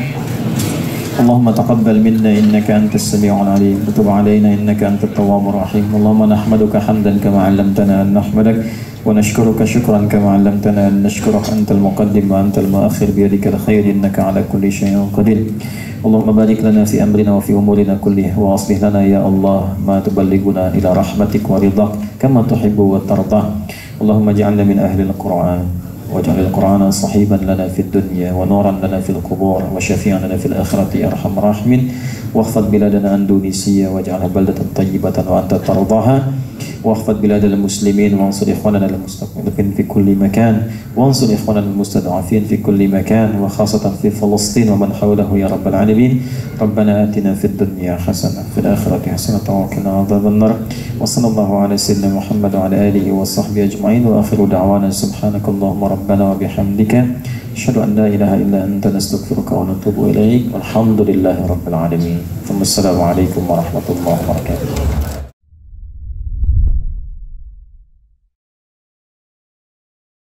Allahumma taqabbal minna innaka antas sami'ul alim wa tub 'alaina innaka antat tawwabur rahim. Allahumma nahmaduka hamdan kama 'allamtana an nahmadak wa nashkuruka shukran kama 'allamtana an nashkuraka antal muqaddim wa antal muakhir bi yadikal khair innaka 'ala kulli shay'in qadir. Allahumma barik lana fi amrina wa fi umurina kullih wa aslih lana ya Allah ma tuballighuna ila rahmatik wa ridhak kama tuhibbu wa tardah. Allahumma ij'alna min ahli al-Qur'an واجعل القرآن صحيبا لنا في الدنيا ونورا لنا في القبور وشفيعا لنا في الآخرة يا أرحم الراحمين واخفض بلادنا أندونيسيا واجعلها بلدة طيبة وأنت ترضاها واخفض بلاد المسلمين وانصر إخواننا المستضعفين في كل مكان وانصر إخواننا المستضعفين في كل مكان وخاصة في فلسطين ومن حوله يا رب العالمين ربنا آتنا في الدنيا حسنة في الآخرة حسنة وقنا عذاب النار وصلى الله على سيدنا محمد وعلى آله وصحبه أجمعين وآخر دعوانا سبحانك اللهم ربنا وبحمدك أشهد أن لا إله إلا أنت نستغفرك ونتوب إليك والحمد لله رب العالمين ثم السلام عليكم ورحمة الله وبركاته.